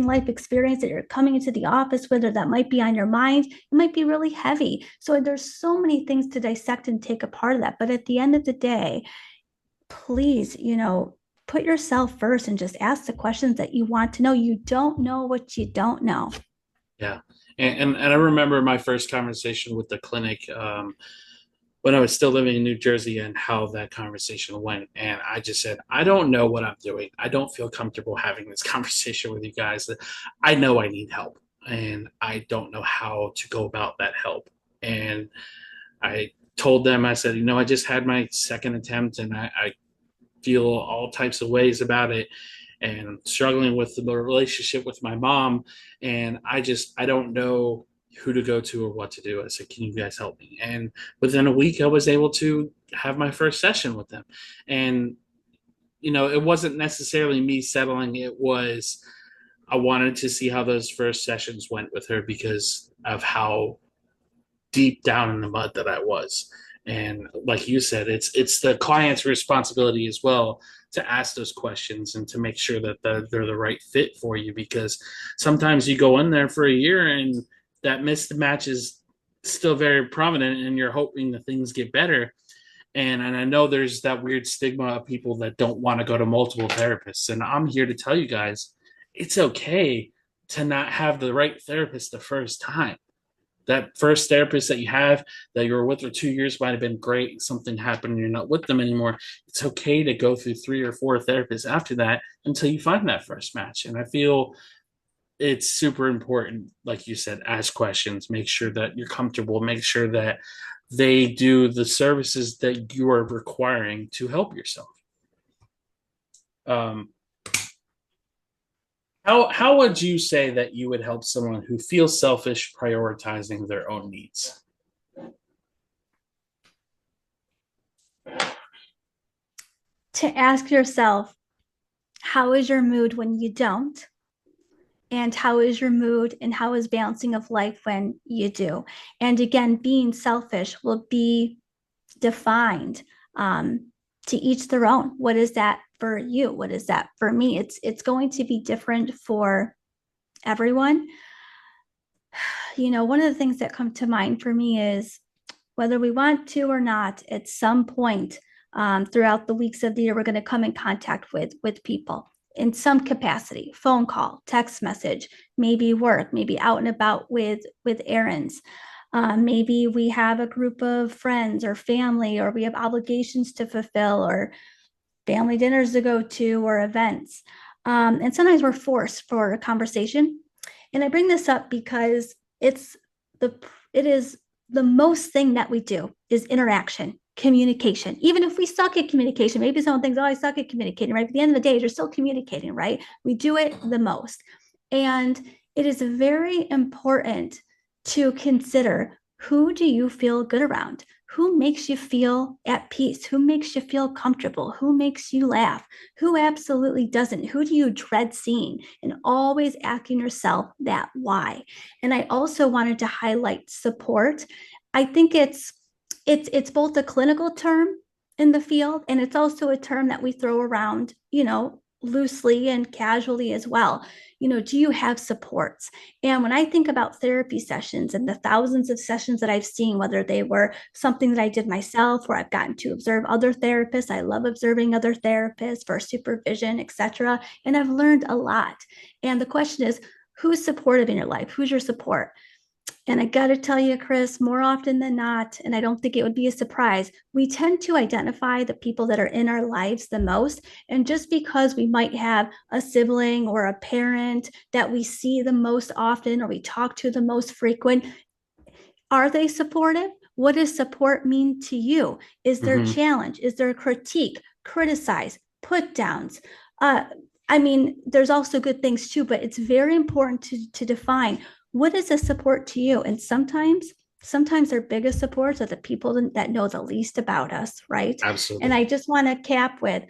life experience that you're coming into the office with, or that might be on your mind, it might be really heavy. So there's so many things to dissect and take apart of that. But at the end of the day, please, put yourself first and just ask the questions that you want to know. You don't know what you don't know. Yeah. And I remember my first conversation with the clinic, when I was still living in New Jersey, and how that conversation went. And I just said, I don't know what I'm doing. I don't feel comfortable having this conversation with you guys. I know I need help and I don't know how to go about that help. And I told them, I said, I just had my second attempt and I feel all types of ways about it and struggling with the relationship with my mom. And I don't know who to go to or what to do. I said, can you guys help me? And within a week, I was able to have my first session with them. And, it wasn't necessarily me settling. It was, I wanted to see how those first sessions went with her because of how deep down in the mud that I was. And like you said, it's the client's responsibility as well to ask those questions and to make sure that they're the right fit for you, because sometimes you go in there for a year and that mismatch is still very prominent and you're hoping that things get better. And I know there's that weird stigma of people that don't want to go to multiple therapists. And I'm here to tell you guys, it's okay to not have the right therapist the first time. That first therapist that you have that you were with for 2 years might have been great. Something happened and you're not with them anymore. It's okay to go through 3 or 4 therapists after that until you find that first match. And I feel it's super important, like you said, ask questions, make sure that you're comfortable, make sure that they do the services that you are requiring to help yourself. Um, how would you say that you would help someone who feels selfish prioritizing their own needs? To ask yourself, how is your mood when you don't? And how is your mood and how is balancing of life when you do? And again, being selfish will be defined, to each their own. What is that for you? What is that for me? It's going to be different for everyone. One of the things that come to mind for me is, whether we want to or not, at some point, throughout the weeks of the year, we're going to come in contact with people in some capacity: phone call, text message, maybe work, maybe out and about with errands. Maybe we have a group of friends or family, or we have obligations to fulfill, or family dinners to go to, or events. And sometimes we're forced for a conversation. And I bring this up because the it is the most thing that we do is interaction, communication. Even if we suck at communication, maybe someone thinks, oh, I suck at communicating, right? But at the end of the day, you're still communicating, right? We do it the most. And it is very important to consider, who do you feel good around? Who makes you feel at peace? Who makes you feel comfortable? Who makes you laugh? Who absolutely doesn't? Who do you dread seeing? And always asking yourself that why. And I also wanted to highlight support. I think it's both a clinical term in the field, and it's also a term that we throw around, loosely and casually as well. Do you have supports? And when I think about therapy sessions and the thousands of sessions that I've seen, whether they were something that I did myself or I've gotten to observe other therapists, I love observing other therapists for supervision, etc. And I've learned a lot. And the question is, who's supportive in your life? Who's your support? And I got to tell you, Chris, more often than not, and I don't think it would be a surprise, we tend to identify the people that are in our lives the most. And just because we might have a sibling or a parent that we see the most often or we talk to the most frequent, are they supportive? What does support mean to you? Is there Mm-hmm. challenge? Is there critique, criticize, put downs? Uh, I mean, there's also good things too, but it's very important to define, what is a support to you? And sometimes our biggest supports are the people that know the least about us, right? And Absolutely. I just want to cap with,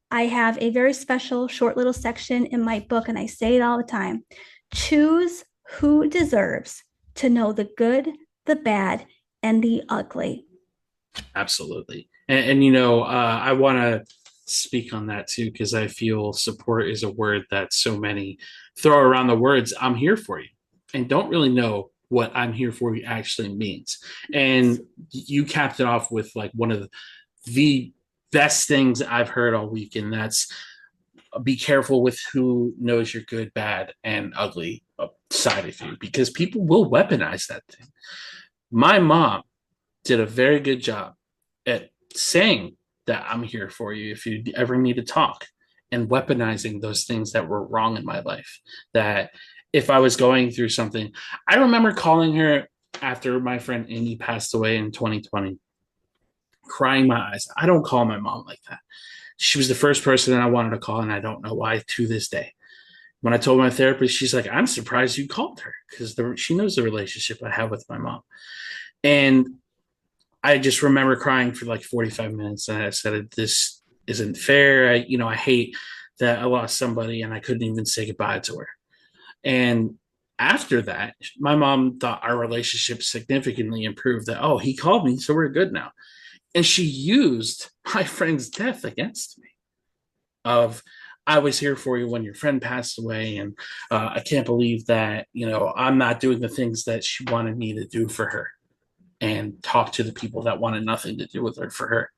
I have a very special short little section in my book, and I say it all the time. Choose who deserves to know the good, the bad, and the ugly. Absolutely. I want to speak on that too, because I feel support is a word that so many throw around the words, I'm here for you, and don't really know what I'm here for you actually means. And you capped it off with like one of the best things I've heard all week, and that's be careful with who knows your good, bad, and ugly side of you, because people will weaponize that thing. My mom did a very good job at saying that I'm here for you if you ever need to talk, and weaponizing those things that were wrong in my life. That if I was going through something, I remember calling her after my friend Amy passed away in 2020, crying my eyes. I don't call my mom like that. She was the first person that I wanted to call, and I don't know why to this day. When I told my therapist, she's like, I'm surprised you called her, because she knows the relationship I have with my mom. And I just remember crying for like 45 minutes, and I said, this isn't fair. I hate that I lost somebody and I couldn't even say goodbye to her. And after that, my mom thought our relationship significantly improved, that, oh, he called me, so we're good now. And she used my friend's death against me, of, I was here for you when your friend passed away, and I can't believe that, I'm not doing the things that she wanted me to do for her, and talk to the people that wanted nothing to do with her for her.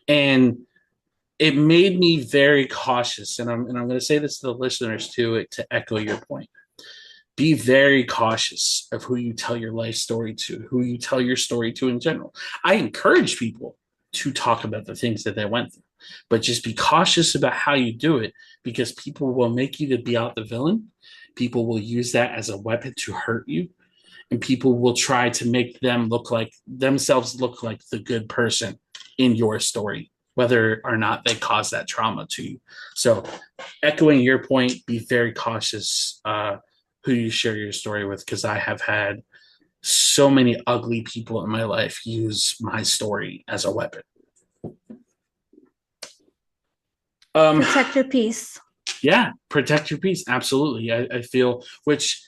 And it made me very cautious. And I'm going to say this to the listeners too, to echo your point. Be very cautious of who you tell your life story to, who you tell your story to in general. I encourage people to talk about the things that they went through, but just be cautious about how you do it, because people will make you to be out the villain. People will use that as a weapon to hurt you, and people will try to make themselves look like the good person in your story, whether or not they cause that trauma to you. So, echoing your point, be very cautious who you share your story with, because I have had so many ugly people in my life use my story as a weapon. Protect your peace. Yeah, protect your peace. Absolutely. I feel, which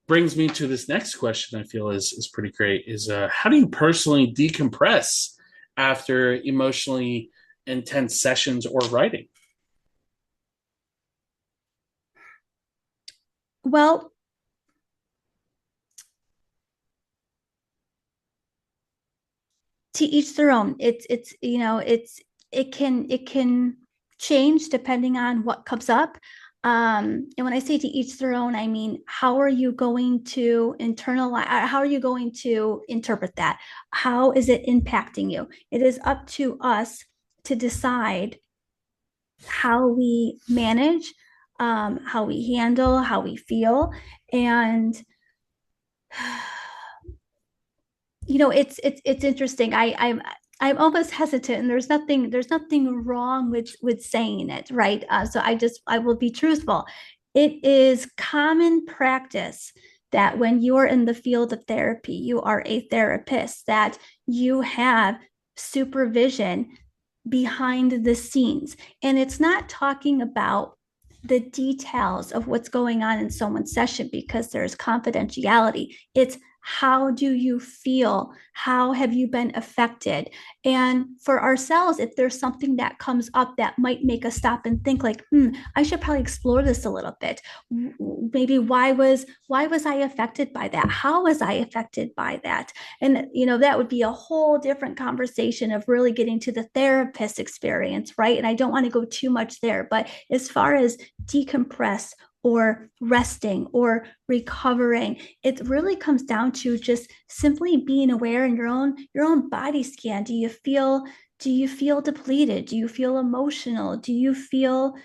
brings me to this next question. I feel is pretty great. Is how do you personally decompress after emotionally intense sessions or writing? Well, to each their own. It can change depending on what comes up. And when I say to each their own, I mean, how are you going to internalize, how are you going to interpret that? How is it impacting you? It is up to us to decide how we manage how we handle, how we feel. And it's interesting. I'm almost hesitant, and there's nothing wrong with saying it, right? So I will be truthful. It is common practice that when you are in the field of therapy, you are a therapist, that you have supervision behind the scenes. And it's not talking about the details of what's going on in someone's session because there's confidentiality. It's how do you feel? How have you been affected? And for ourselves, if there's something that comes up that might make us stop and think like, I should probably explore this a little bit. Maybe why was I affected by that? How was I affected by that? And that would be a whole different conversation of really getting to the therapist experience, right? And I don't want to go too much there, but as far as decompress or resting or recovering, it really comes down to just simply being aware in your own body scan. Do you feel depleted? Do you feel emotional? Do you feel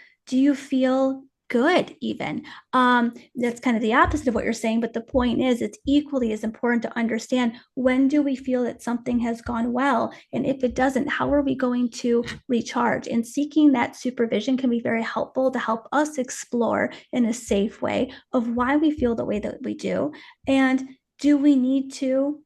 good even? That's kind of the opposite of what you're saying, but the point is it's equally as important to understand, when do we feel that something has gone well, and if it doesn't, how are we going to recharge? And seeking that supervision can be very helpful to help us explore in a safe way of why we feel the way that we do, and do we need to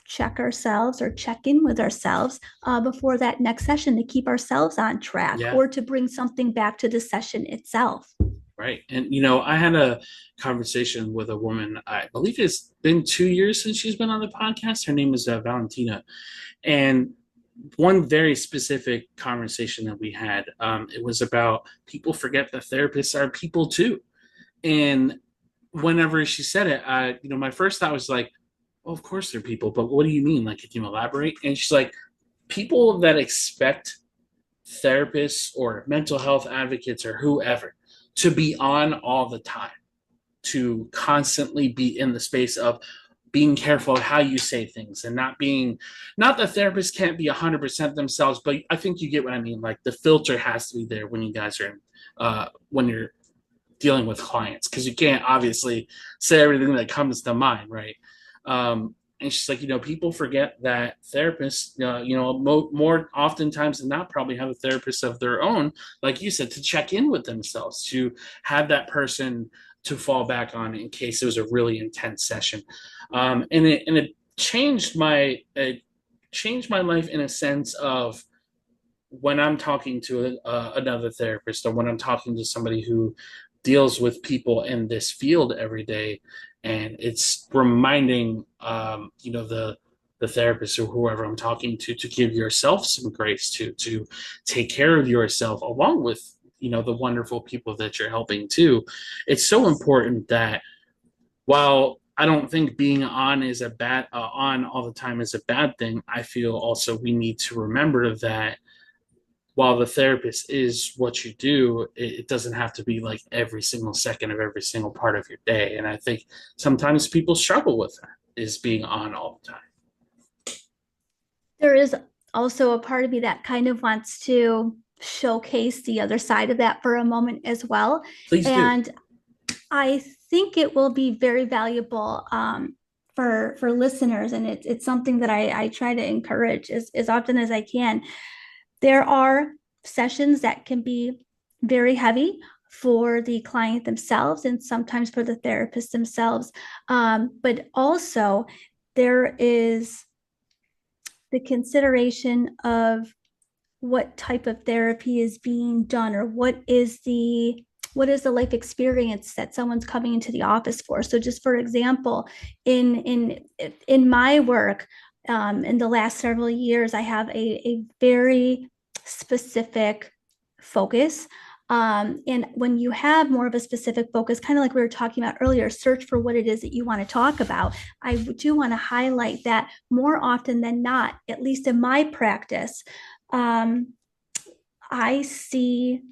check ourselves or check in with ourselves before that next session to keep ourselves on track Yeah. or to bring something back to the session itself. Right. And, I had a conversation with a woman. I believe it's been 2 years since she's been on the podcast. Her name is Valentina. And one very specific conversation that we had, it was about people forget that therapists are people too. And whenever she said it, my first thought was like, well, of course they're people, but what do you mean? Like, can you elaborate? And she's like, people that expect therapists or mental health advocates or whoever to be on all the time, to constantly be in the space of being careful of how you say things and not that therapists can't be 100% themselves, but I think you get what I mean. Like, the filter has to be there when you guys are when you're dealing with clients, because you can't obviously say everything that comes to mind, right? And she's like, people forget that therapists, more oftentimes than not, probably have a therapist of their own, like you said, to check in with themselves, to have that person to fall back on in case it was a really intense session. And it changed my life in a sense of, when I'm talking to another therapist, or when I'm talking to somebody who deals with people in this field every day, and it's reminding the therapist or whoever I'm talking to give yourself some grace, to take care of yourself along with the wonderful people that you're helping too. It's so important that, while I don't think being on is a bad on all the time is a bad thing, I feel also we need to remember that while the therapist is what you do, it doesn't have to be like every single second of every single part of your day. And I think sometimes people struggle with that, is being on all the time. There is also a part of me that kind of wants to showcase the other side of that for a moment as well. Please do. And I think it will be very valuable for listeners, and it's something that I try to encourage as often as I can. There are sessions that can be very heavy for the client themselves and sometimes for the therapist themselves. But also, there is the consideration of what type of therapy is being done, or what is the life experience that someone's coming into the office for. So just for example, in my work, in the last several years, I have a very specific focus. And when you have more of a specific focus, kind of like we were talking about earlier, search for what it is that you want to talk about. I do want to highlight that more often than not, at least in my practice, I see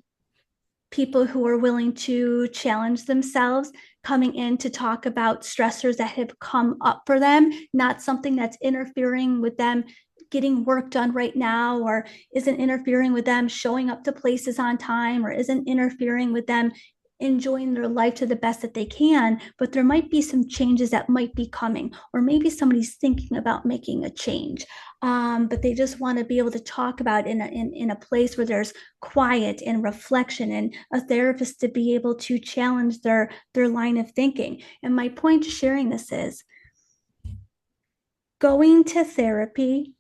people who are willing to challenge themselves coming in to talk about stressors that have come up for them, not something that's interfering with them getting work done right now, or isn't interfering with them showing up to places on time, or isn't interfering with them enjoying their life to the best that they can, but there might be some changes that might be coming, or maybe somebody's thinking about making a change. But they just want to be able to talk about in a place where there's quiet and reflection, and a therapist to be able to challenge their line of thinking. And my point to sharing this is going to therapy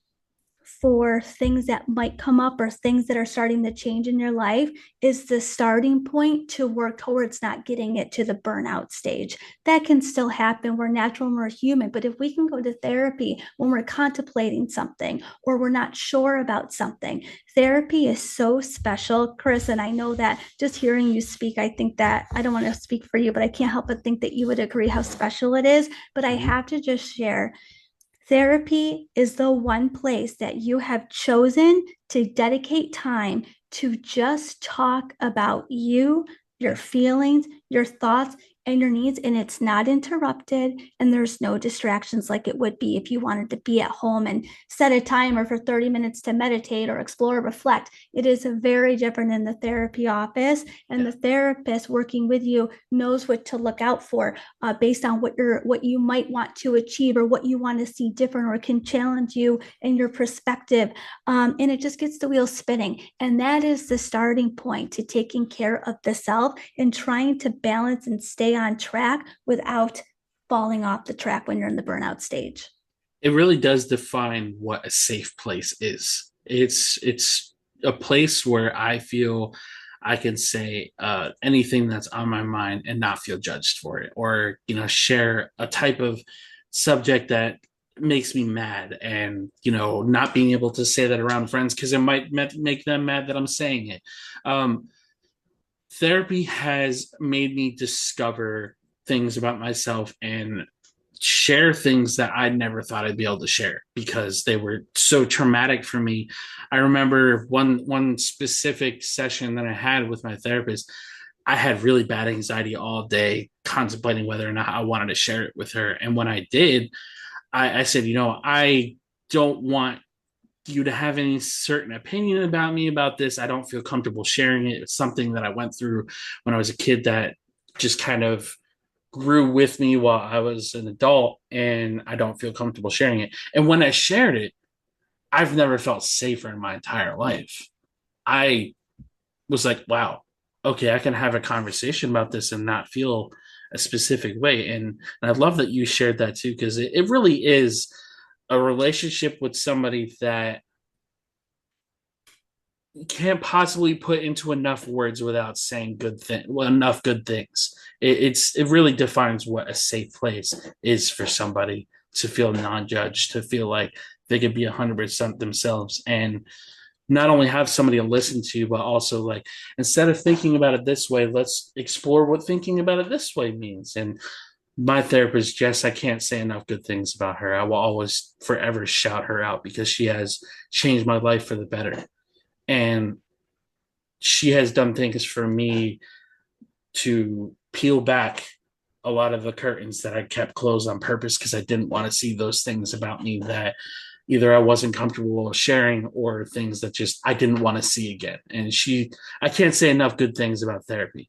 for things that might come up or things that are starting to change in your life is the starting point to work towards not getting it to the burnout stage. That can still happen. We're natural and we're human. But if we can go to therapy when we're contemplating something or we're not sure about something, therapy is so special, Chris. And I know that just hearing you speak, I think that I don't want to speak for you, but I can't help but think that you would agree how special it is. But I have to just share, therapy is the one place that you have chosen to dedicate time to just talk about you, your feelings, your thoughts, and your needs, and it's not interrupted, and there's no distractions like it would be if you wanted to be at home and set a timer for 30 minutes to meditate or explore or reflect. It is very different in the therapy office, and the therapist working with you knows what to look out for based on what you might want to achieve or what you want to see different, or can challenge you in your perspective. And it just gets the wheels spinning. And that is the starting point to taking care of the self and trying to balance and stay on track without falling off the track when you're in the burnout stage. It really does define what a safe place is. It's a place where I feel I can say anything that's on my mind and not feel judged for it, or share a type of subject that makes me mad, and not being able to say that around friends because it might make them mad that I'm saying it. Um, Therapy has made me discover things about myself and share things that I never thought I'd be able to share because they were so traumatic for me. I remember one specific session that I had with my therapist. I had really bad anxiety all day, contemplating whether or not I wanted to share it with her. And when I did, I said, I don't want you to have any certain opinion about me about this. I don't feel comfortable sharing it. It's something that I went through when I was a kid that just kind of grew with me while I was an adult, and I don't feel comfortable sharing it. And when I shared it, I've never felt safer in my entire life. I was like, wow, okay, I can have a conversation about this and not feel a specific way. And I love that you shared that too, because it really is a relationship with somebody that you can't possibly put into enough words without saying enough good things. It really defines what a safe place is for somebody to feel non-judged, to feel like they could be 100% themselves, and not only have somebody to listen to, but also like, instead of thinking about it this way, let's explore what thinking about it this way means. And my therapist, Jess, I can't say enough good things about her. I will always forever shout her out because she has changed my life for the better. And she has done things for me to peel back a lot of the curtains that I kept closed on purpose because I didn't want to see those things about me that either I wasn't comfortable sharing, or things that just I didn't want to see again. And I can't say enough good things about therapy.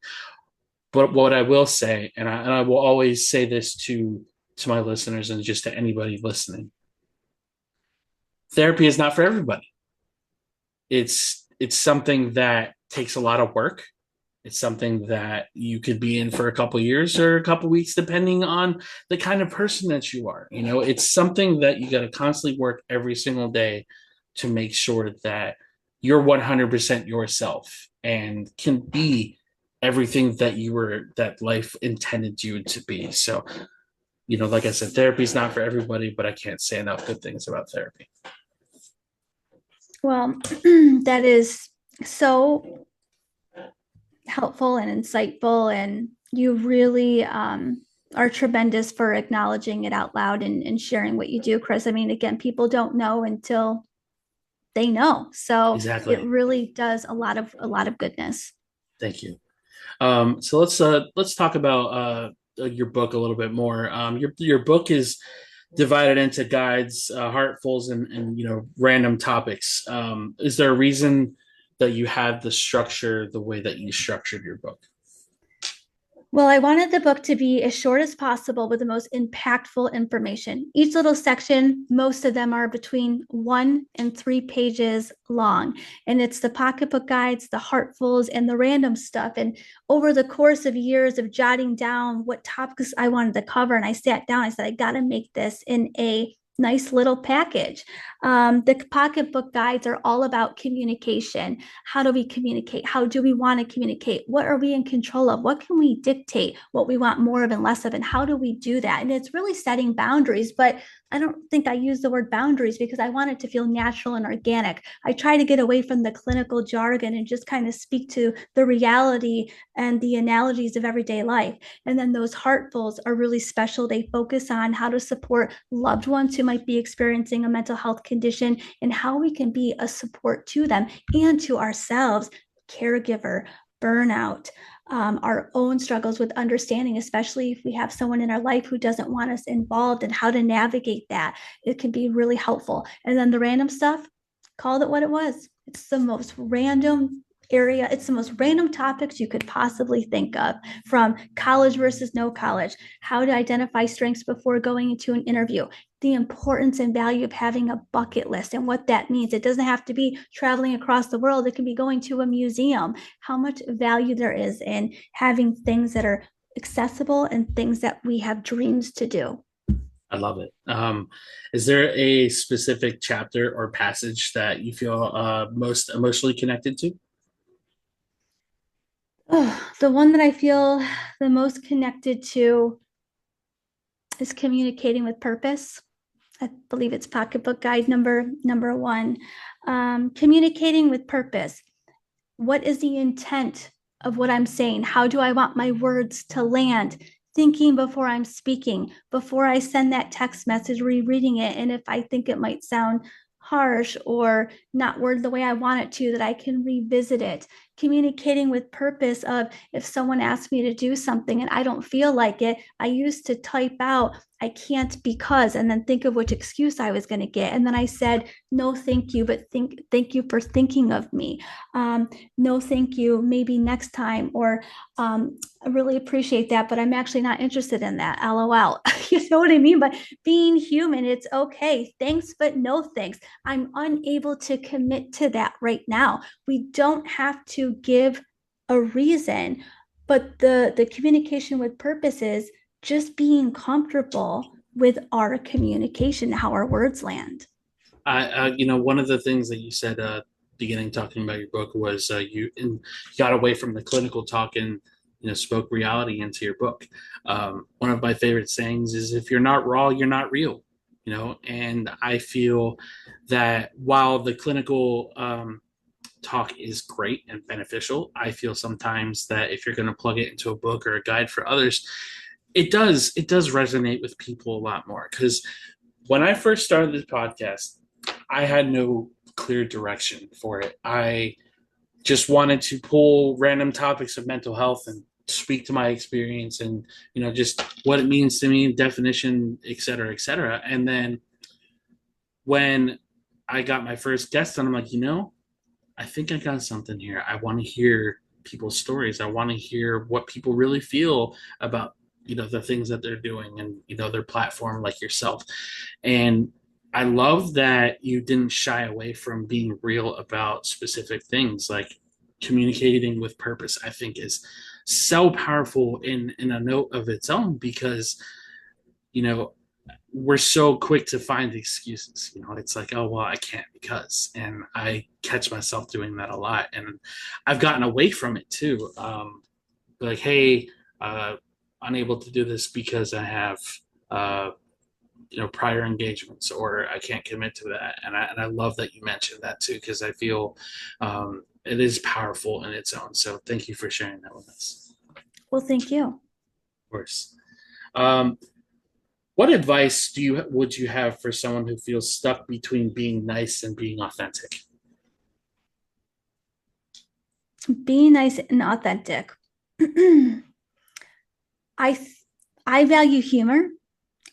But what I will say, and I will always say this to my listeners and just to anybody listening, therapy is not for everybody. It's something that takes a lot of work. It's something that you could be in for a couple of years or a couple of weeks, depending on the kind of person that you are. It's something that you got to constantly work every single day to make sure that you're 100% yourself and can be everything that life intended you to be. So, like I said, therapy is not for everybody, but I can't say enough good things about therapy. Well, that is so helpful and insightful, and you really are tremendous for acknowledging it out loud and sharing what you do, Chris. I mean, again, people don't know until they know, so it Exactly. really does a lot of goodness. Thank you. So let's talk about your book a little bit more. Your book is divided into guides, heartfuls, and random topics. Is there a reason that you have the structure the way that you structured your book? Well, I wanted the book to be as short as possible with the most impactful information. Each little section, most of them are between 1 and 3 pages long. And it's the pocketbook guides, the heartfuls, and the random stuff. And over the course of years of jotting down what topics I wanted to cover, and I sat down, I said, I got to make this in a nice little package. The pocketbook guides are all about communication. How do we communicate? How do we want to communicate? What are we in control of? What can we dictate? What we want more of and less of? And how do we do that? And it's really setting boundaries, but I don't think I use the word boundaries because I want it to feel natural and organic. I try to get away from the clinical jargon and just kind of speak to the reality and the analogies of everyday life. And then those heartfuls are really special. They focus on how to support loved ones who might be experiencing a mental health condition and how we can be a support to them and to ourselves, caregiver, burnout, our own struggles with understanding, especially if we have someone in our life who doesn't want us involved, and how to navigate that. It can be really helpful. And then the random stuff, called it what it was. It's the most random area. It's the most random topics you could possibly think of, from college versus no college, how to identify strengths before going into an interview, the importance and value of having a bucket list and what that means. It doesn't have to be traveling across the world. It can be going to a museum, how much value there is in having things that are accessible and things that we have dreams to do. I love it. Is there a specific chapter or passage that you feel most emotionally connected to? Oh, the one that I feel the most connected to is communicating with purpose. I believe it's pocketbook guide number one. Communicating with purpose. What is the intent of what I'm saying? How do I want my words to land? Thinking before I'm speaking, before I send that text message, rereading it. And if I think it might sound harsh or not worded the way I want it to, that I can revisit it. Communicating with purpose of, if someone asks me to do something and I don't feel like it, I used to type out, I can't because, and then think of which excuse I was going to get. And then I said, no, thank you, but thank you for thinking of me. No, thank you, maybe next time, or I really appreciate that, but I'm actually not interested in that. LOL. You know what I mean? But being human, it's okay. Thanks, but no thanks. I'm unable to commit to that right now. We don't have to give a reason, but the communication with purpose is just being comfortable with our communication, how our words land. One of the things that you said, beginning talking about your book, was you got away from the clinical talk and spoke reality into your book. One of my favorite sayings is, "If you're not raw, you're not real." And I feel that while the clinical talk is great and beneficial, I feel sometimes that if you're going to plug it into a book or a guide for others, it does resonate with people a lot more. Because when I first started this podcast, I had no clear direction for it. I just wanted to pull random topics of mental health and speak to my experience and just what it means to me, definition, et cetera, et cetera. And then when I got my first guest on, I'm like, I think I got something here. I want to hear people's stories. I want to hear what people really feel about the things that they're doing and their platform, like yourself. And I love that you didn't shy away from being real about specific things, like communicating with purpose. I think is so powerful in a note of its own, because you know we're so quick to find excuses. It's like, oh, well, I can't because, and I catch myself doing that a lot. And I've gotten away from it too. Like, hey, unable to do this because I have, uh, prior engagements, or I can't commit to that. And I love that you mentioned that too, because I feel it is powerful in its own. So thank you for sharing that with us. Well, thank you. Of course. Um, What advice would you have for someone who feels stuck between being nice and being authentic? Be nice and authentic. I I value humor.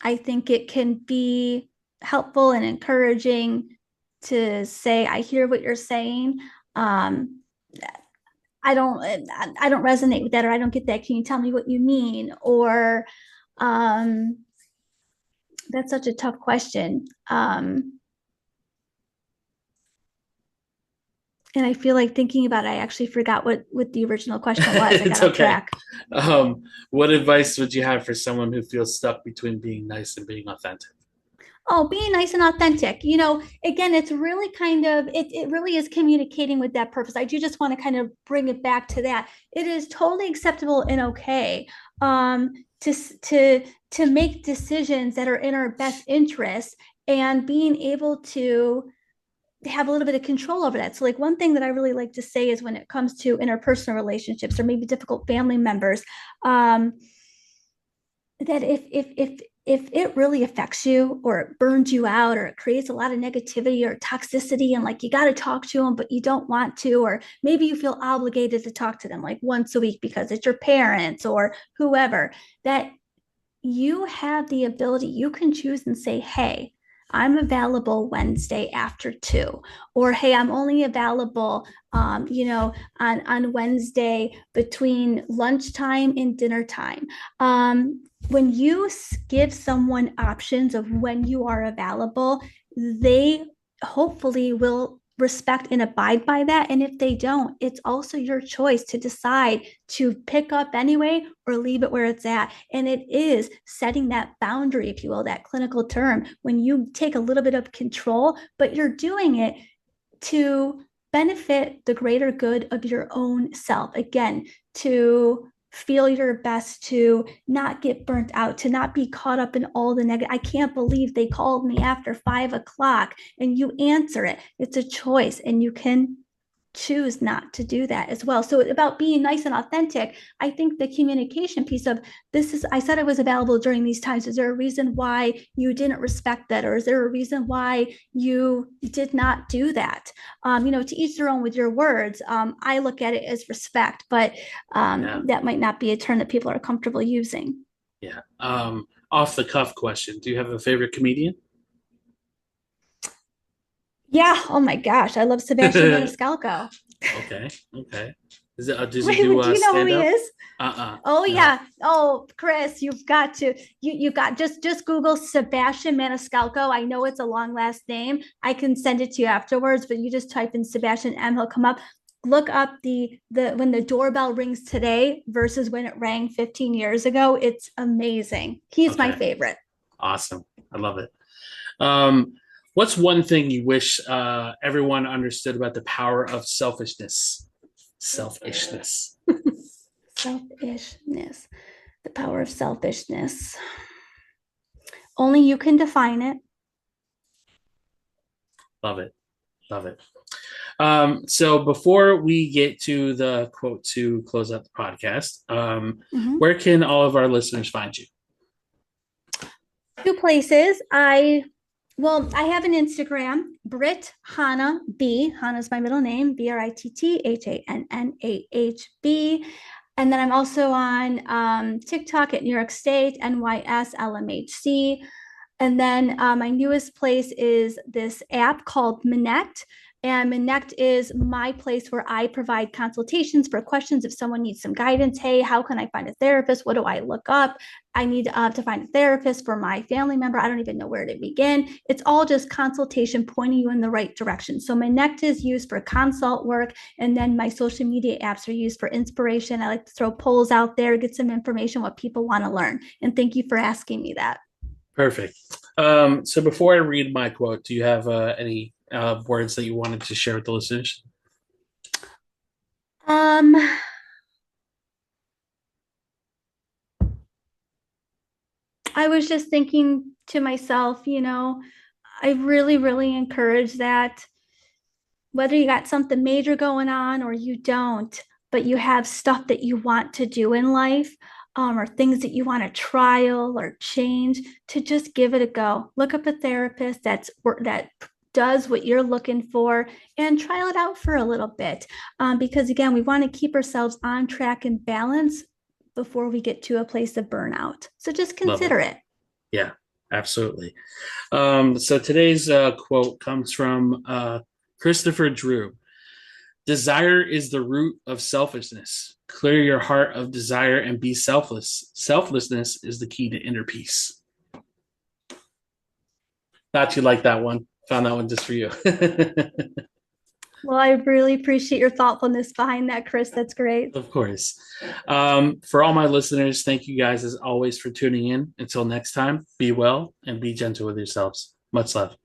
I think it can be helpful and encouraging to say, I hear what you're saying. Um, I don't resonate with that, or I don't get that. Can you tell me what you mean? Or um, that's such a tough question. And I feel like thinking about it, I actually forgot what the original question was. I got It's off okay. track. What advice would you have for someone who feels stuck between being nice and being authentic? Oh, being nice and authentic. Again, it's really kind of it really is communicating with that purpose. I do just want to kind of bring it back to that. It is totally acceptable and okay um to to to make decisions that are in our best interest, and being able to have a little bit of control over that. So, like, one thing that I really like to say is, when it comes to interpersonal relationships or maybe difficult family members, um, that if it really affects you, or it burns you out, or it creates a lot of negativity or toxicity, and like you got to talk to them but you don't want to, or maybe you feel obligated to talk to them like once a week because it's your parents or whoever, that you have the ability, you can choose and say, hey, I'm available Wednesday after 2, or hey, I'm only available, on Wednesday between lunchtime and dinner time. When you give someone options of when you are available, they hopefully will respect and abide by that. And if they don't, it's also your choice to decide to pick up anyway or leave it where it's at. And it is setting that boundary, if you will, that clinical term, when you take a little bit of control, but you're doing it to benefit the greater good of your own self. Again, to feel your best, to not get burnt out, to not be caught up in all the negative. I can't believe they called me after 5 o'clock, and you answer it. It's a choice, and you can choose not to do that as well. So, about being nice and authentic, I think the communication piece of this is, I said I was available during these times. Is there a reason why you didn't respect that? Or is there a reason why you did not do that? To each their own with your words. I look at it as respect, but Yeah. that might not be a term that people are comfortable using. Yeah. Off the cuff question. Do you have a favorite comedian? Yeah. Oh my gosh. I love Sebastian Maniscalco. Okay. Okay. Does he do Wait, do you know who stand he up? is? Oh No. yeah. Oh, Chris, you've got to you got just Google Sebastian Maniscalco. I know it's a long last name. I can send it to you afterwards, but you just type in Sebastian M, he'll come up. Look up the when the doorbell rings today versus when it rang 15 years ago. It's amazing. He's my Okay. favorite. Awesome. I love it. Um, what's one thing you wish everyone understood about the power of selfishness? Selfishness. Selfishness. The power of selfishness. Only you can define it. Love it. Love it. So before we get to the quote to close out the podcast, Mhm. where can all of our listeners find you? 2 places. I have an Instagram, Britthannahb. Hannah's my middle name, Britthannahb. And then I'm also on TikTok at New York State, NYSLMHC. And then my newest place is this app called Bennet. And Bennet is my place where I provide consultations for questions if someone needs some guidance. Hey, how can I find a therapist? What do I look up? I need to find a therapist for my family member. I don't even know where to begin. It's all just consultation pointing you in the right direction. So Bennet is used for consult work, and then my social media apps are used for inspiration. I like to throw polls out there, get some information, what people want to learn. And thank you for asking me that. Perfect. So before I read my quote, do you have any words that you wanted to share with the listeners? Um, I was just thinking to myself, I really, really encourage that, whether you got something major going on or you don't, but you have stuff that you want to do in life, or things that you want to trial or change, to just give it a go. Look up a therapist that does what you're looking for, and trial it out for a little bit. Because again, we want to keep ourselves on track and balance before we get to a place of burnout. So just Love it. consider it. Yeah, absolutely. So today's quote comes from Christopher Drew. Desire is the root of selfishness. Clear your heart of desire and be selfless. Selflessness is the key to inner peace. Thought you liked that one. Found that one just for you. Well, I really appreciate your thoughtfulness behind that, Chris. That's great. Of course. For all my listeners, thank you guys as always for tuning in. Until next time, be well and be gentle with yourselves. Much love.